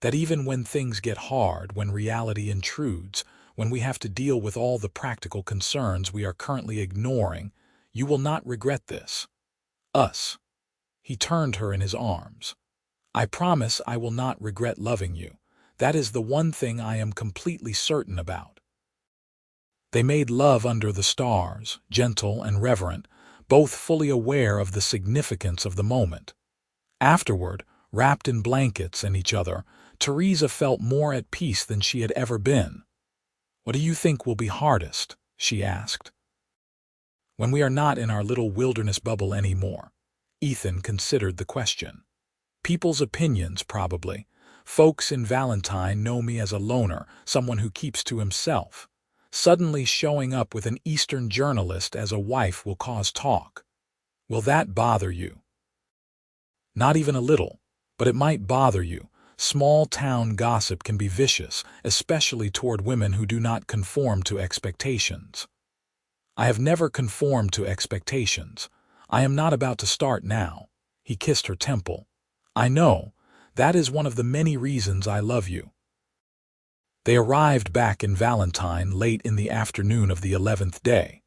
That even when things get hard, when reality intrudes, when we have to deal with all the practical concerns we are currently ignoring, you will not regret this. Us. He turned her in his arms. I promise I will not regret loving you. That is the one thing I am completely certain about. They made love under the stars, gentle and reverent, both fully aware of the significance of the moment. Afterward, wrapped in blankets and each other, Theresa felt more at peace than she had ever been. What do you think will be hardest? She asked. When we are not in our little wilderness bubble anymore. Ethan considered the question. People's opinions, probably. Folks in Valentine know me as a loner, someone who keeps to himself. Suddenly showing up with an Eastern journalist as a wife will cause talk. Will that bother you? Not even a little, but it might bother you. Small-town gossip can be vicious, especially toward women who do not conform to expectations. I have never conformed to expectations. I am not about to start now. He kissed her temple. I know. That is one of the many reasons I love you. They arrived back in Valentine late in the afternoon of the 11th day.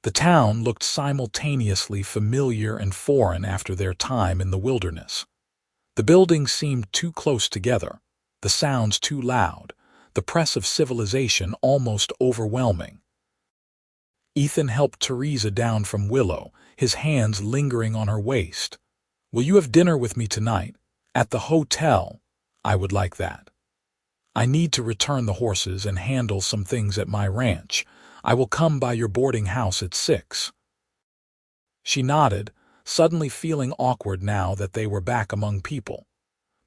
The town looked simultaneously familiar and foreign after their time in the wilderness. The buildings seemed too close together, the sounds too loud, the press of civilization almost overwhelming. Ethan helped Theresa down from Willow, his hands lingering on her waist. "Will you have dinner with me tonight? At the hotel? I would like that. I need to return the horses and handle some things at my ranch. I will come by your boarding house at 6. She nodded, suddenly feeling awkward now that they were back among people.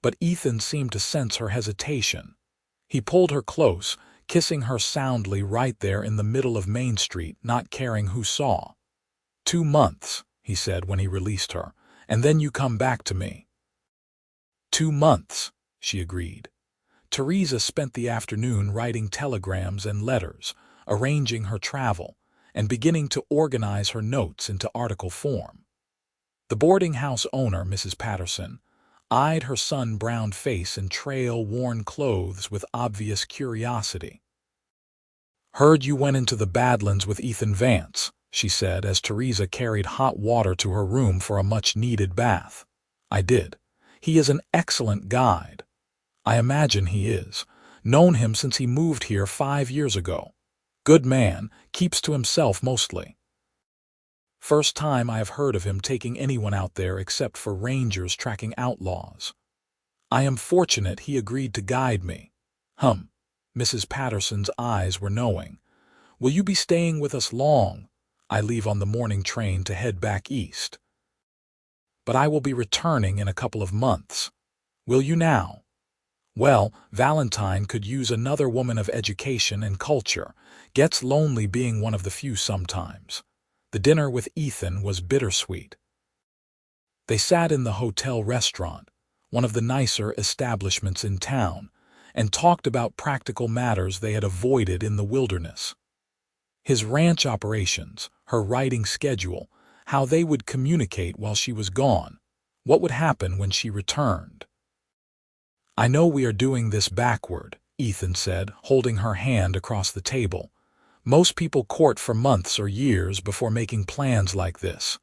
But Ethan seemed to sense her hesitation. He pulled her close, kissing her soundly right there in the middle of Main Street, not caring who saw. 2 months, he said when he released her, and then you come back to me. 2 months, she agreed. Theresa spent the afternoon writing telegrams and letters, arranging her travel, and beginning to organize her notes into article form. The boarding house owner, Mrs. Patterson, eyed her sun-browned face and trail-worn clothes with obvious curiosity. "Heard you went into the Badlands with Ethan Vance," she said as Theresa carried hot water to her room for a much-needed bath. "I did. He is an excellent guide. I imagine he is. Known him since he moved here 5 years ago. Good man, keeps to himself mostly. First time I have heard of him taking anyone out there except for rangers tracking outlaws. I am fortunate he agreed to guide me." Mrs. Patterson's eyes were knowing. "Will you be staying with us long? I leave on the morning train to head back east. But I will be returning in a couple of months. Will you now? Well, Valentine could use another woman of education and culture. Gets lonely being one of the few sometimes." The dinner with Ethan was bittersweet. They sat in the hotel restaurant, one of the nicer establishments in town, and talked about practical matters they had avoided in the wilderness. His ranch operations, her writing schedule, how they would communicate while she was gone, what would happen when she returned. "I know we are doing this backward," Ethan said, holding her hand across the table. "Most people court for months or years before making plans like this.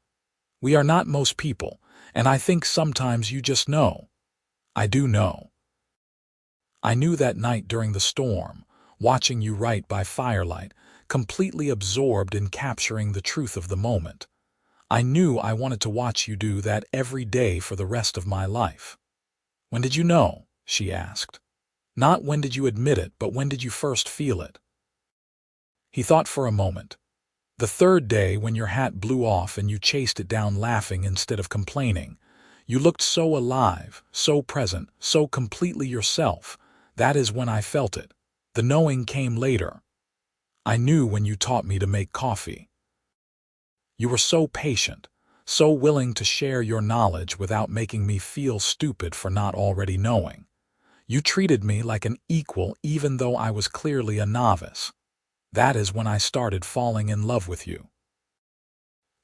We are not most people, and I think sometimes you just know." "I do know. I knew that night during the storm, watching you write by firelight, completely absorbed in capturing the truth of the moment. I knew I wanted to watch you do that every day for the rest of my life." "When did you know?" she asked. "Not when did you admit it, but when did you first feel it?" He thought for a moment. "The 3rd day when your hat blew off and you chased it down laughing instead of complaining. You looked so alive, so present, so completely yourself. That is when I felt it. The knowing came later. I knew when you taught me to make coffee. You were so patient, so willing to share your knowledge without making me feel stupid for not already knowing. You treated me like an equal even though I was clearly a novice. That is when I started falling in love with you."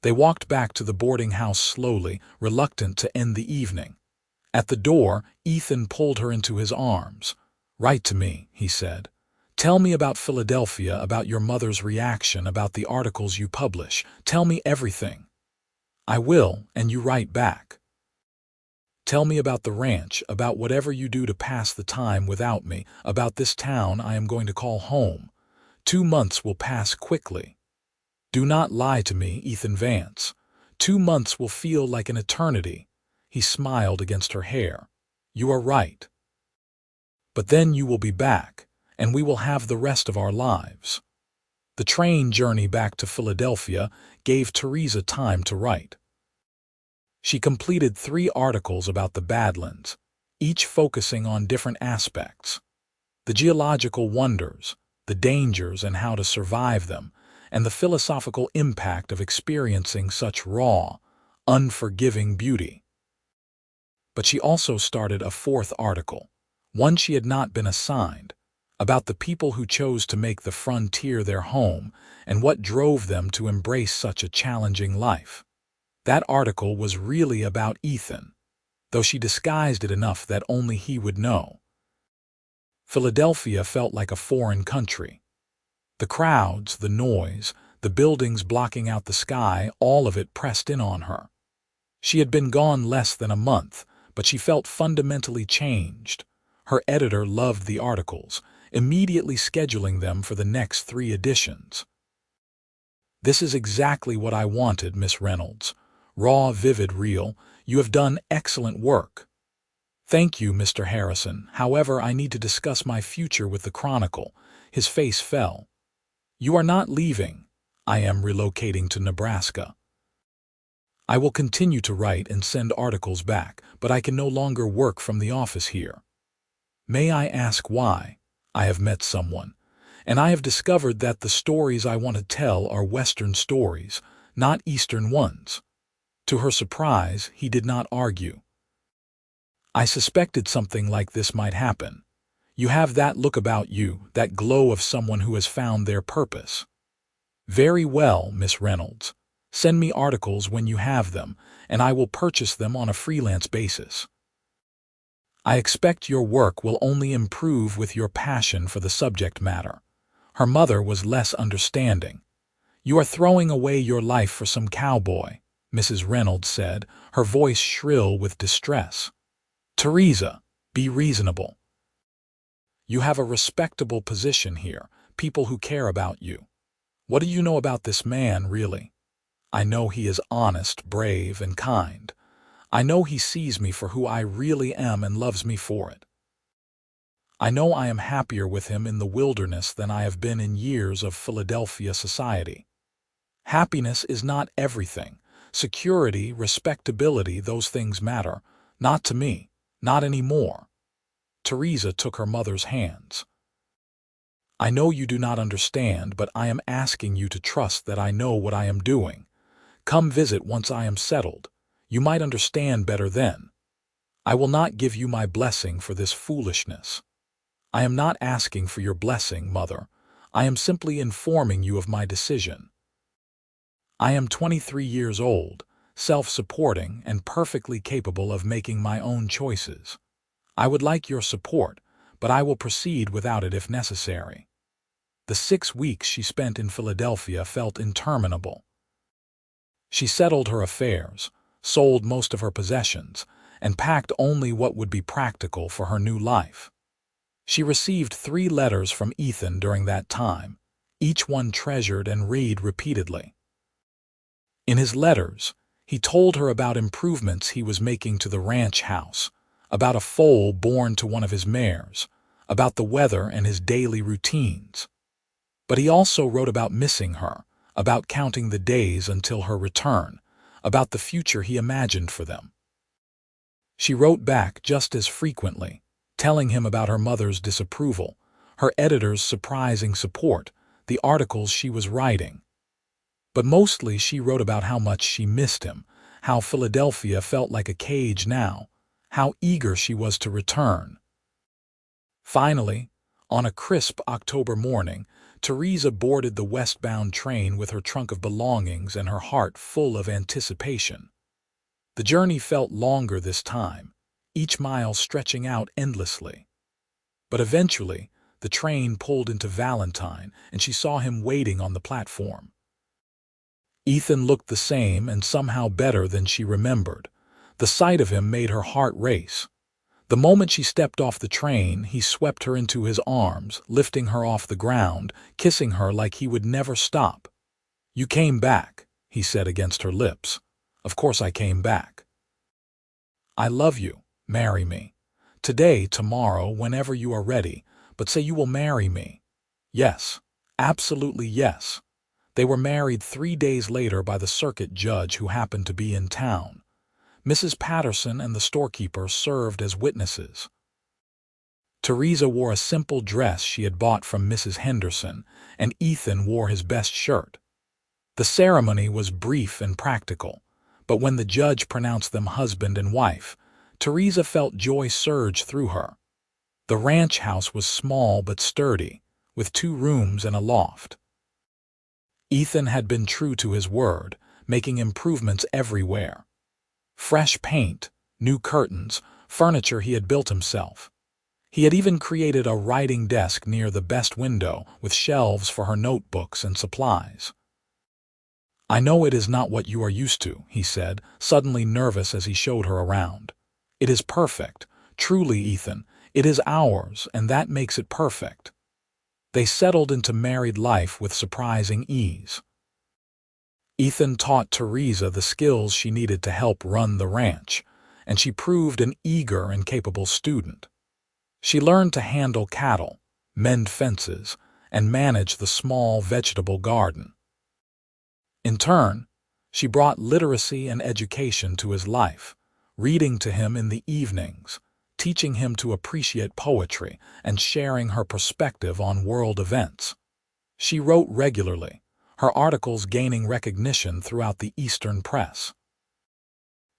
They walked back to the boarding house slowly, reluctant to end the evening. At the door, Ethan pulled her into his arms. "Write to me," he said. "Tell me about Philadelphia, about your mother's reaction, about the articles you publish. Tell me everything." "I will, and you write back. Tell me about the ranch, about whatever you do to pass the time without me, about this town I am going to call home. 2 months will pass quickly. Do not lie to me, Ethan Vance. 2 months will feel like an eternity." He smiled against her hair. "You are right. But then you will be back, and we will have the rest of our lives." The train journey back to Philadelphia gave Theresa time to write. She completed 3 articles about the Badlands, each focusing on different aspects: the geological wonders, the dangers and how to survive them, and the philosophical impact of experiencing such raw, unforgiving beauty. But she also started a 4th article, one she had not been assigned, about the people who chose to make the frontier their home and what drove them to embrace such a challenging life. That article was really about Ethan. though she disguised it enough that only he would know. Philadelphia felt like a foreign country. The crowds, the noise, the buildings blocking out the sky, all of it pressed in on her. She had been gone less than a month, but she felt fundamentally changed. Her editor loved the articles, immediately scheduling them for the next 3 editions. "This is exactly what I wanted, Miss Reynolds. Raw, vivid, real. You have done excellent work." "Thank you, Mr. Harrison. However, I need to discuss my future with the Chronicle." His face fell. "You are not leaving." "I am relocating to Nebraska. I will continue to write and send articles back, but I can no longer work from the office here." "May I ask why?" "I have met someone, and I have discovered that the stories I want to tell are Western stories, not Eastern ones." To her surprise, he did not argue. "I suspected something like this might happen. You have that look about you, that glow of someone who has found their purpose." "Very well, Miss Reynolds. Send me articles when you have them, and I will purchase them on a freelance basis. I expect your work will only improve with your passion for the subject matter." Her mother was less understanding. "You are throwing away your life for some cowboy," Mrs. Reynolds said, her voice shrill with distress. "Theresa, be reasonable. You have a respectable position here, people who care about you. What do you know about this man, really? I know he is honest, brave, and kind. I know he sees me for who I really am and loves me for it. I know I am happier with him in the wilderness than I have been in years of Philadelphia society. Happiness is not everything. Security, respectability, those things matter. Not to me. Not anymore." Theresa took her mother's hands. "I know you do not understand, but I am asking you to trust that I know what I am doing. Come visit once I am settled. You might understand better then. I will not give you my blessing for this foolishness." "I am not asking for your blessing, Mother. I am simply informing you of my decision. I am 23 years old, self-supporting, and perfectly capable of making my own choices. I would like your support, but I will proceed without it if necessary." The 6 weeks she spent in Philadelphia felt interminable. She settled her affairs, sold most of her possessions, and packed only what would be practical for her new life. She received 3 letters from Ethan during that time, each one treasured and read repeatedly. In his letters, he told her about improvements he was making to the ranch house, about a foal born to one of his mares, about the weather and his daily routines. But he also wrote about missing her, about counting the days until her return, about the future he imagined for them. She wrote back just as frequently, telling him about her mother's disapproval, her editor's surprising support, the articles she was writing. But mostly she wrote about how much she missed him, how Philadelphia felt like a cage now, how eager she was to return. Finally, on a crisp October morning, Theresa boarded the westbound train with her trunk of belongings and her heart full of anticipation. The journey felt longer this time, each mile stretching out endlessly. But eventually, the train pulled into Valentine, and she saw him waiting on the platform. Ethan looked the same and somehow better than she remembered. The sight of him made her heart race. The moment she stepped off the train, he swept her into his arms, lifting her off the ground, kissing her like he would never stop. "You came back," he said against her lips. "Of course I came back. I love you. Marry me. Today, tomorrow, whenever you are ready, but say you will marry me." "Yes, absolutely yes." They were married 3 days later by the circuit judge who happened to be in town. Mrs. Patterson and the storekeeper served as witnesses. Theresa wore a simple dress she had bought from Mrs. Henderson, and Ethan wore his best shirt. The ceremony was brief and practical, but when the judge pronounced them husband and wife, Theresa felt joy surge through her. The ranch house was small but sturdy, with 2 rooms and a loft. Ethan had been true to his word, making improvements everywhere. Fresh paint, new curtains, furniture he had built himself. He had even created a writing desk near the best window with shelves for her notebooks and supplies. "I know it is not what you are used to," he said, suddenly nervous as he showed her around. "It is perfect. Truly, Ethan, it is ours, and that makes it perfect." They settled into married life with surprising ease. Ethan taught Theresa the skills she needed to help run the ranch, and she proved an eager and capable student. She learned to handle cattle, mend fences, and manage the small vegetable garden. In turn, she brought literacy and education to his life, reading to him in the evenings, teaching him to appreciate poetry, and sharing her perspective on world events. She wrote regularly, her articles gaining recognition throughout the Eastern press.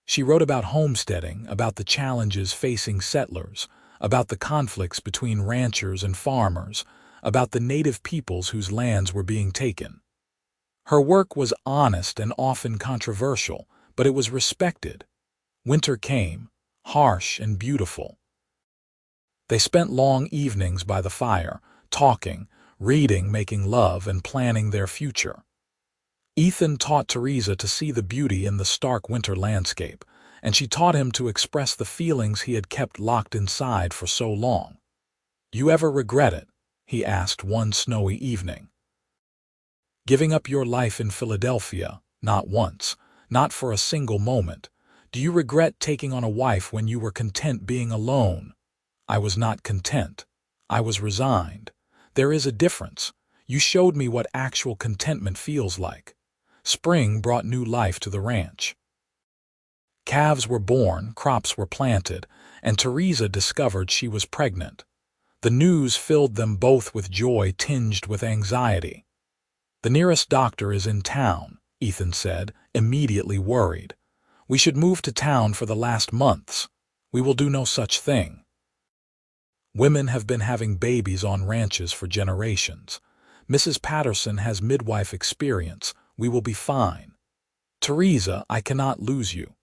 She wrote about homesteading, about the challenges facing settlers, about the conflicts between ranchers and farmers, about the native peoples whose lands were being taken. Her work was honest and often controversial, but it was respected. Winter came, harsh and beautiful. They spent long evenings by the fire, talking, reading, making love, and planning their future. Ethan taught Theresa to see the beauty in the stark winter landscape, and she taught him to express the feelings he had kept locked inside for so long. "You ever regret it?" he asked one snowy evening. "Giving up your life in Philadelphia, not once, not for a single moment. Do you regret taking on a wife when you were content being alone?" "I was not content. I was resigned. There is a difference. You showed me what actual contentment feels like." Spring brought new life to the ranch. Calves were born, crops were planted, and Theresa discovered she was pregnant. The news filled them both with joy tinged with anxiety. "The nearest doctor is in town," Ethan said, immediately worried. "We should move to town for the last months. We will do no such thing. Women have been having babies on ranches for generations. Mrs. Patterson has midwife experience. We will be fine. Theresa, I cannot lose you."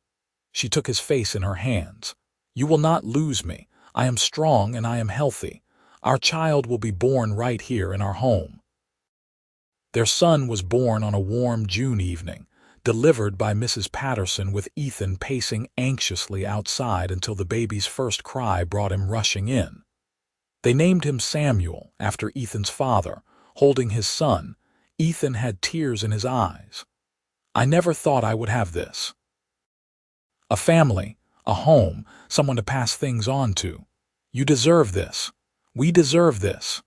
She took his face in her hands. "You will not lose me. I am strong and I am healthy. Our child will be born right here in our home." Their son was born on a warm June evening, delivered by Mrs. Patterson with Ethan pacing anxiously outside until the baby's first cry brought him rushing in. They named him Samuel, after Ethan's father. Holding his son, Ethan had tears in his eyes. "I never thought I would have this. A family, a home, someone to pass things on to. You deserve this. We deserve this."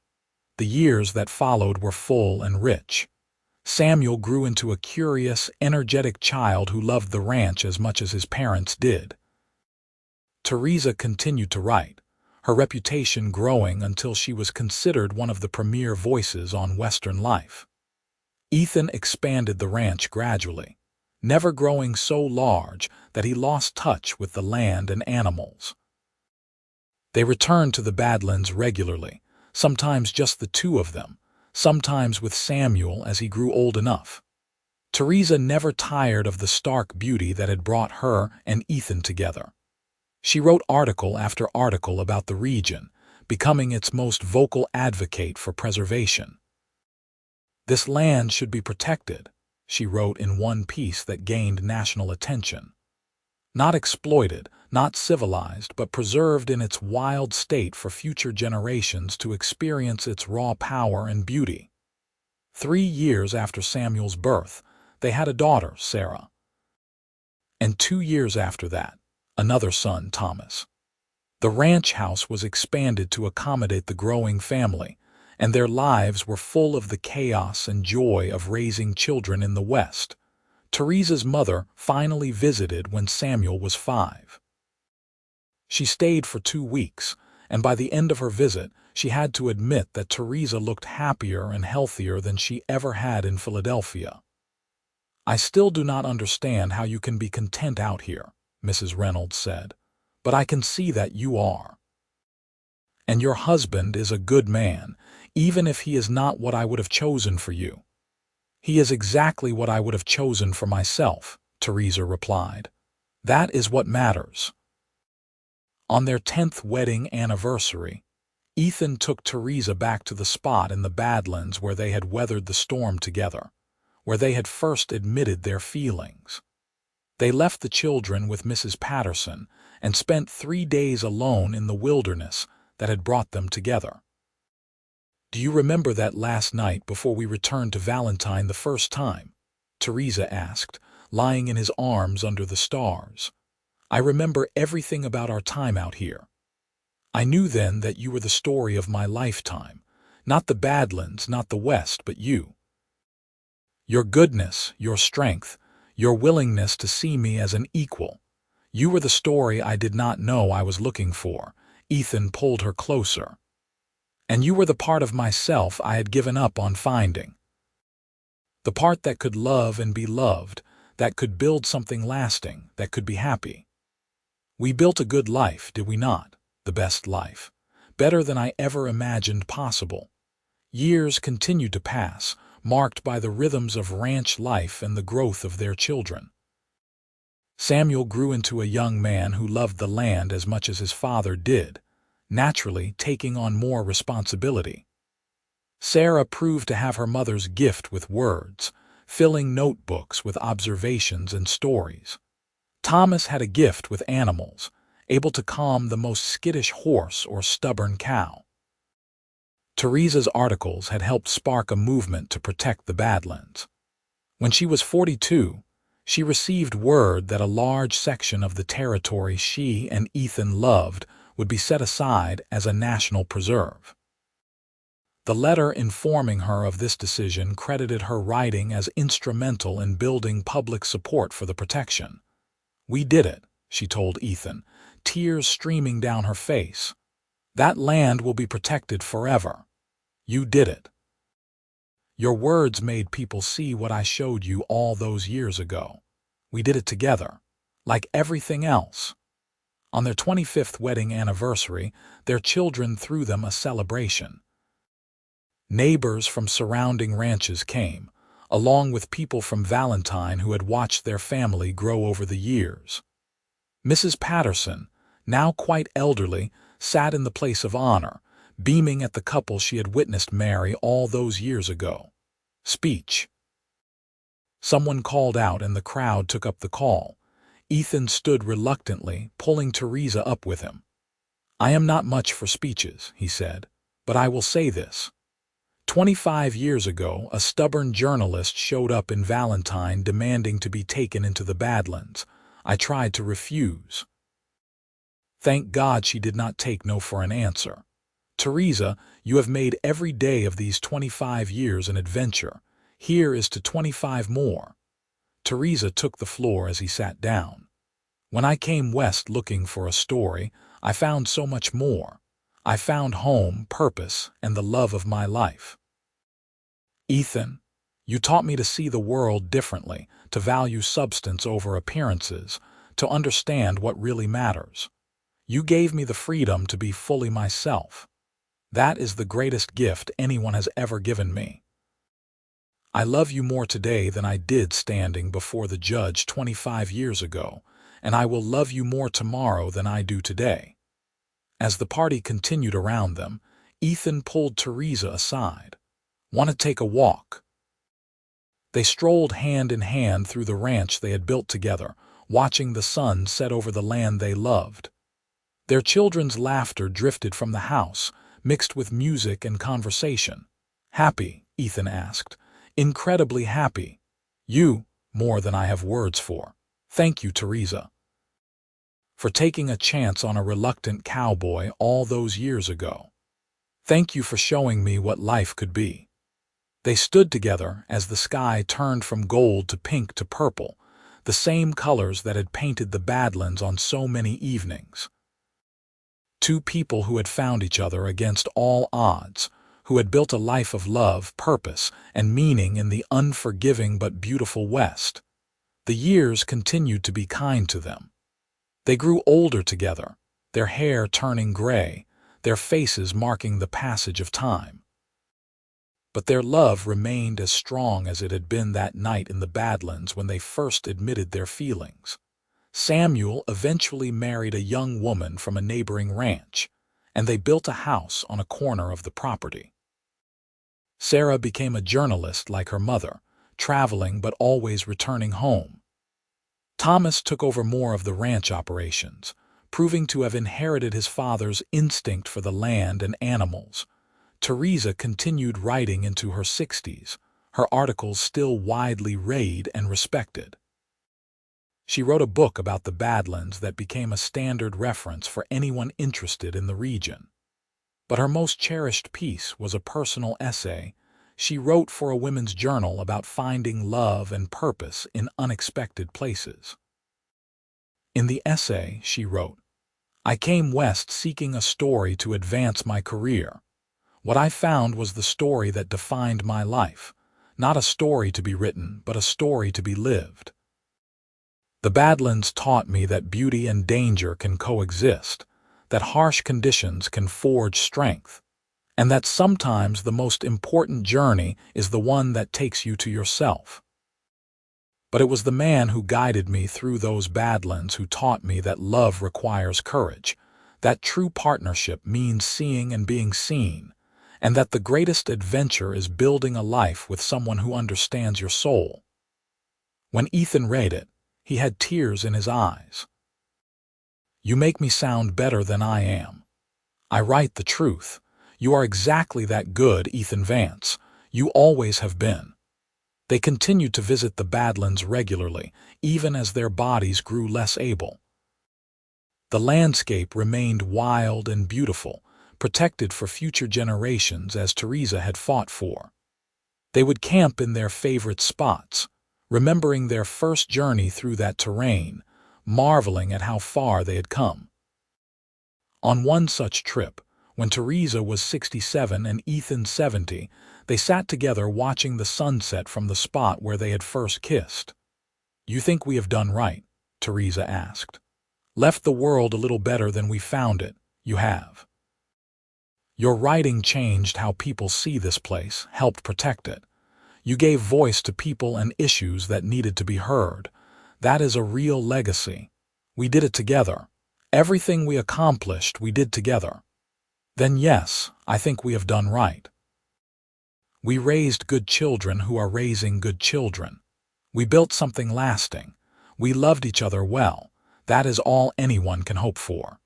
The years that followed were full and rich. Samuel grew into a curious, energetic child who loved the ranch as much as his parents did. Theresa continued to write, her reputation growing until she was considered one of the premier voices on Western life. Ethan expanded the ranch gradually, never growing so large that he lost touch with the land and animals. They returned to the Badlands regularly, sometimes just the two of them, sometimes with Samuel as he grew old enough. Theresa never tired of the stark beauty that had brought her and Ethan together. She wrote article after article about the region, becoming its most vocal advocate for preservation. "This land should be protected," she wrote in one piece that gained national attention. "Not exploited, not civilized, but preserved in its wild state for future generations to experience its raw power and beauty." 3 years after Samuel's birth, they had a daughter, Sarah. And 2 years after that, another son, Thomas. The ranch house was expanded to accommodate the growing family, and their lives were full of the chaos and joy of raising children in the West. Theresa's mother finally visited when Samuel was 5. She stayed for 2 weeks, and by the end of her visit, she had to admit that Theresa looked happier and healthier than she ever had in Philadelphia. "I still do not understand how you can be content out here," Mrs. Reynolds said, "but I can see that you are. And your husband is a good man, even if he is not what I would have chosen for you." "He is exactly what I would have chosen for myself," Theresa replied. "That is what matters." On their 10th wedding anniversary, Ethan took Theresa back to the spot in the Badlands where they had weathered the storm together, where they had first admitted their feelings. They left the children with Mrs. Patterson and spent 3 days alone in the wilderness that had brought them together. "Do you remember that last night before we returned to Valentine the first time?" Theresa asked, lying in his arms under the stars. "I remember everything about our time out here. I knew then that you were the story of my lifetime, not the Badlands, not the West, but you. Your goodness, your strength, your willingness to see me as an equal. You were the story I did not know I was looking for." Ethan pulled her closer. "And you were the part of myself I had given up on finding. The part that could love and be loved, that could build something lasting, that could be happy. We built a good life, did we not? The best life. Better than I ever imagined possible. Years continued to pass, marked by the rhythms of ranch life and the growth of their children. Samuel grew into a young man who loved the land as much as his father did, naturally taking on more responsibility. Sarah proved to have her mother's gift with words, filling notebooks with observations and stories. Thomas had a gift with animals, able to calm the most skittish horse or stubborn cow. Theresa's articles had helped spark a movement to protect the Badlands. When she was 42, she received word that a large section of the territory she and Ethan loved would be set aside as a national preserve. The letter informing her of this decision credited her writing as instrumental in building public support for the protection. "We did it," she told Ethan, tears streaming down her face. "That land will be protected forever. You did it. Your words made people see what I showed you all those years ago. We did it together, like everything else." On their 25th wedding anniversary, their children threw them a celebration. Neighbors from surrounding ranches came, along with people from Valentine who had watched their family grow over the years. Mrs. Patterson, now quite elderly, sat in the place of honor, beaming at the couple she had witnessed marry all those years ago. Speech. Someone called out and the crowd took up the call. Ethan stood reluctantly, pulling Theresa up with him. "I am not much for speeches," he said, "but I will say this. 25 years ago, a stubborn journalist showed up in Valentine demanding to be taken into the Badlands. I tried to refuse. Thank God she did not take no for an answer. Theresa, you have made every day of these 25 years an adventure. Here is to 25 more." Theresa took the floor as he sat down. "When I came west looking for a story, I found so much more. I found home, purpose, and the love of my life. Ethan, you taught me to see the world differently, to value substance over appearances, to understand what really matters. You gave me the freedom to be fully myself. That is the greatest gift anyone has ever given me. I love you more today than I did standing before the judge 25 years ago, and I will love you more tomorrow than I do today." As the party continued around them, Ethan pulled Theresa aside. "Want to take a walk?" They strolled hand in hand through the ranch they had built together, watching the sun set over the land they loved. Their children's laughter drifted from the house, mixed with music and conversation. "Happy?" Ethan asked. "Incredibly happy. You, more than I have words for. Thank you, Theresa, for taking a chance on a reluctant cowboy all those years ago. Thank you for showing me what life could be." They stood together as the sky turned from gold to pink to purple, the same colors that had painted the Badlands on so many evenings. Two people who had found each other against all odds, who had built a life of love, purpose, and meaning in the unforgiving but beautiful West. The years continued to be kind to them. They grew older together, their hair turning gray, their faces marking the passage of time. But their love remained as strong as it had been that night in the Badlands when they first admitted their feelings. Samuel eventually married a young woman from a neighboring ranch, and they built a house on a corner of the property. Sarah became a journalist like her mother, traveling but always returning home. Thomas took over more of the ranch operations, proving to have inherited his father's instinct for the land and animals. Theresa continued writing into her 60s, her articles still widely read and respected. She wrote a book about the Badlands that became a standard reference for anyone interested in the region. But her most cherished piece was a personal essay she wrote for a women's journal about finding love and purpose in unexpected places. In the essay, she wrote, "I came west seeking a story to advance my career. What I found was the story that defined my life, not a story to be written, but a story to be lived. The Badlands taught me that beauty and danger can coexist, that harsh conditions can forge strength, and that sometimes the most important journey is the one that takes you to yourself. But it was the man who guided me through those Badlands who taught me that love requires courage, that true partnership means seeing and being seen, and that the greatest adventure is building a life with someone who understands your soul." When Ethan read it, he had tears in his eyes. "You make me sound better than I am. I write the truth. You are exactly that good, Ethan Vance. You always have been." They continued to visit the Badlands regularly, even as their bodies grew less able. The landscape remained wild and beautiful, protected for future generations as Theresa had fought for. They would camp in their favorite spots, remembering their first journey through that terrain, marveling at how far they had come. On one such trip, when Theresa was 67 and Ethan 70, they sat together watching the sunset from the spot where they had first kissed. "You think we have done right?" Theresa asked. "Left the world a little better than we found it, you have. Your writing changed how people see this place, helped protect it. You gave voice to people and issues that needed to be heard. That is a real legacy. We did it together. Everything we accomplished, we did together. Then yes, I think we have done right. We raised good children who are raising good children. We built something lasting. We loved each other well. That is all anyone can hope for."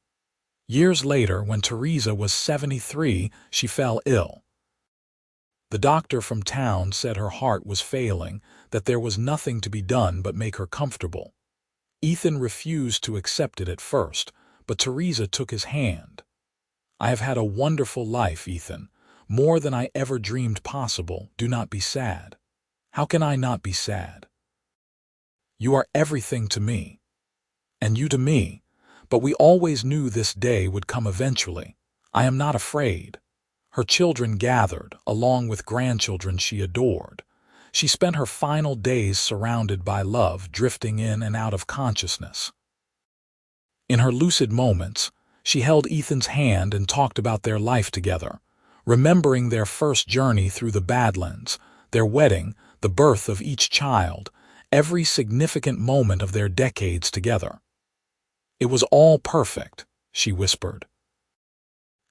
Years later, when Theresa was 73, she fell ill. The doctor from town said her heart was failing, that there was nothing to be done but make her comfortable. Ethan refused to accept it at first, but Theresa took his hand. "I have had a wonderful life, Ethan, more than I ever dreamed possible. Do not be sad." "How can I not be sad? You are everything to me, and you to me, but we always knew this day would come eventually. I am not afraid." Her children gathered, along with grandchildren she adored. She spent her final days surrounded by love, drifting in and out of consciousness. In her lucid moments, she held Ethan's hand and talked about their life together, remembering their first journey through the Badlands, their wedding, the birth of each child, every significant moment of their decades together. "It was all perfect," she whispered.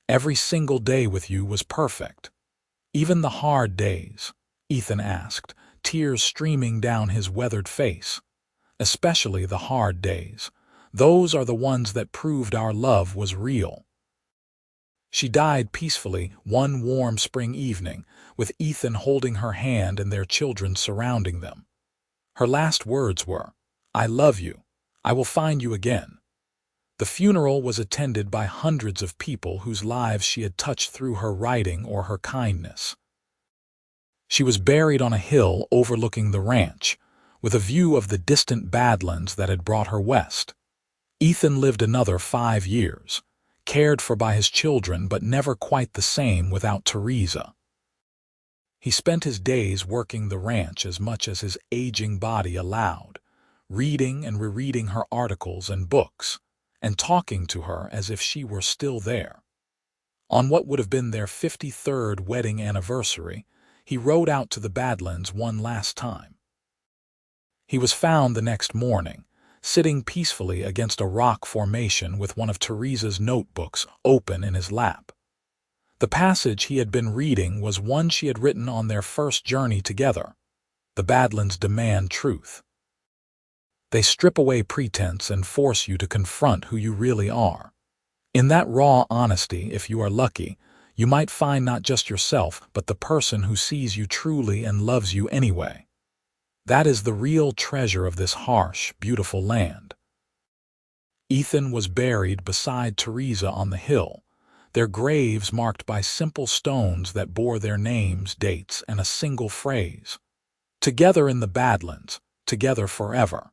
"Every single day with you was perfect." "Even the hard days?" Ethan asked, tears streaming down his weathered face. "Especially the hard days. Those are the ones that proved our love was real." She died peacefully one warm spring evening, with Ethan holding her hand and their children surrounding them. Her last words were, "I love you. I will find you again." The funeral was attended by hundreds of people whose lives she had touched through her writing or her kindness. She was buried on a hill overlooking the ranch, with a view of the distant Badlands that had brought her west. Ethan lived another 5 years, cared for by his children, but never quite the same without Theresa. He spent his days working the ranch as much as his aging body allowed, reading and rereading her articles and books, and talking to her as if she were still there. On what would have been their 53rd wedding anniversary, he rode out to the Badlands one last time. He was found the next morning, sitting peacefully against a rock formation with one of Theresa's notebooks open in his lap. The passage he had been reading was one she had written on their first journey together. The Badlands demand truth. They strip away pretense and force you to confront who you really are. In that raw honesty, if you are lucky, you might find not just yourself, but the person who sees you truly and loves you anyway. That is the real treasure of this harsh, beautiful land. Ethan was buried beside Theresa on the hill, their graves marked by simple stones that bore their names, dates, and a single phrase. Together in the Badlands, together forever.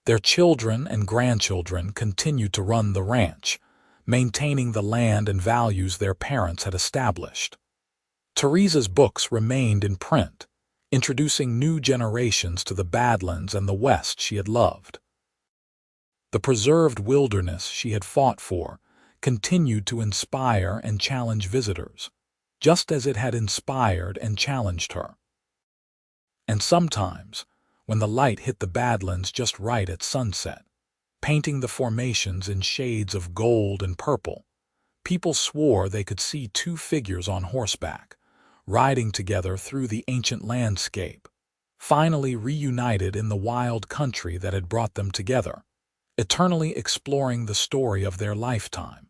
Their children and grandchildren continued to run the ranch, maintaining the land and values their parents had established. Theresa's books remained in print, introducing new generations to the Badlands and the West she had loved. The preserved wilderness she had fought for continued to inspire and challenge visitors, just as it had inspired and challenged her. And sometimes, when the light hit the Badlands just right at sunset, painting the formations in shades of gold and purple, people swore they could see two figures on horseback, riding together through the ancient landscape, finally reunited in the wild country that had brought them together, eternally exploring the story of their lifetime.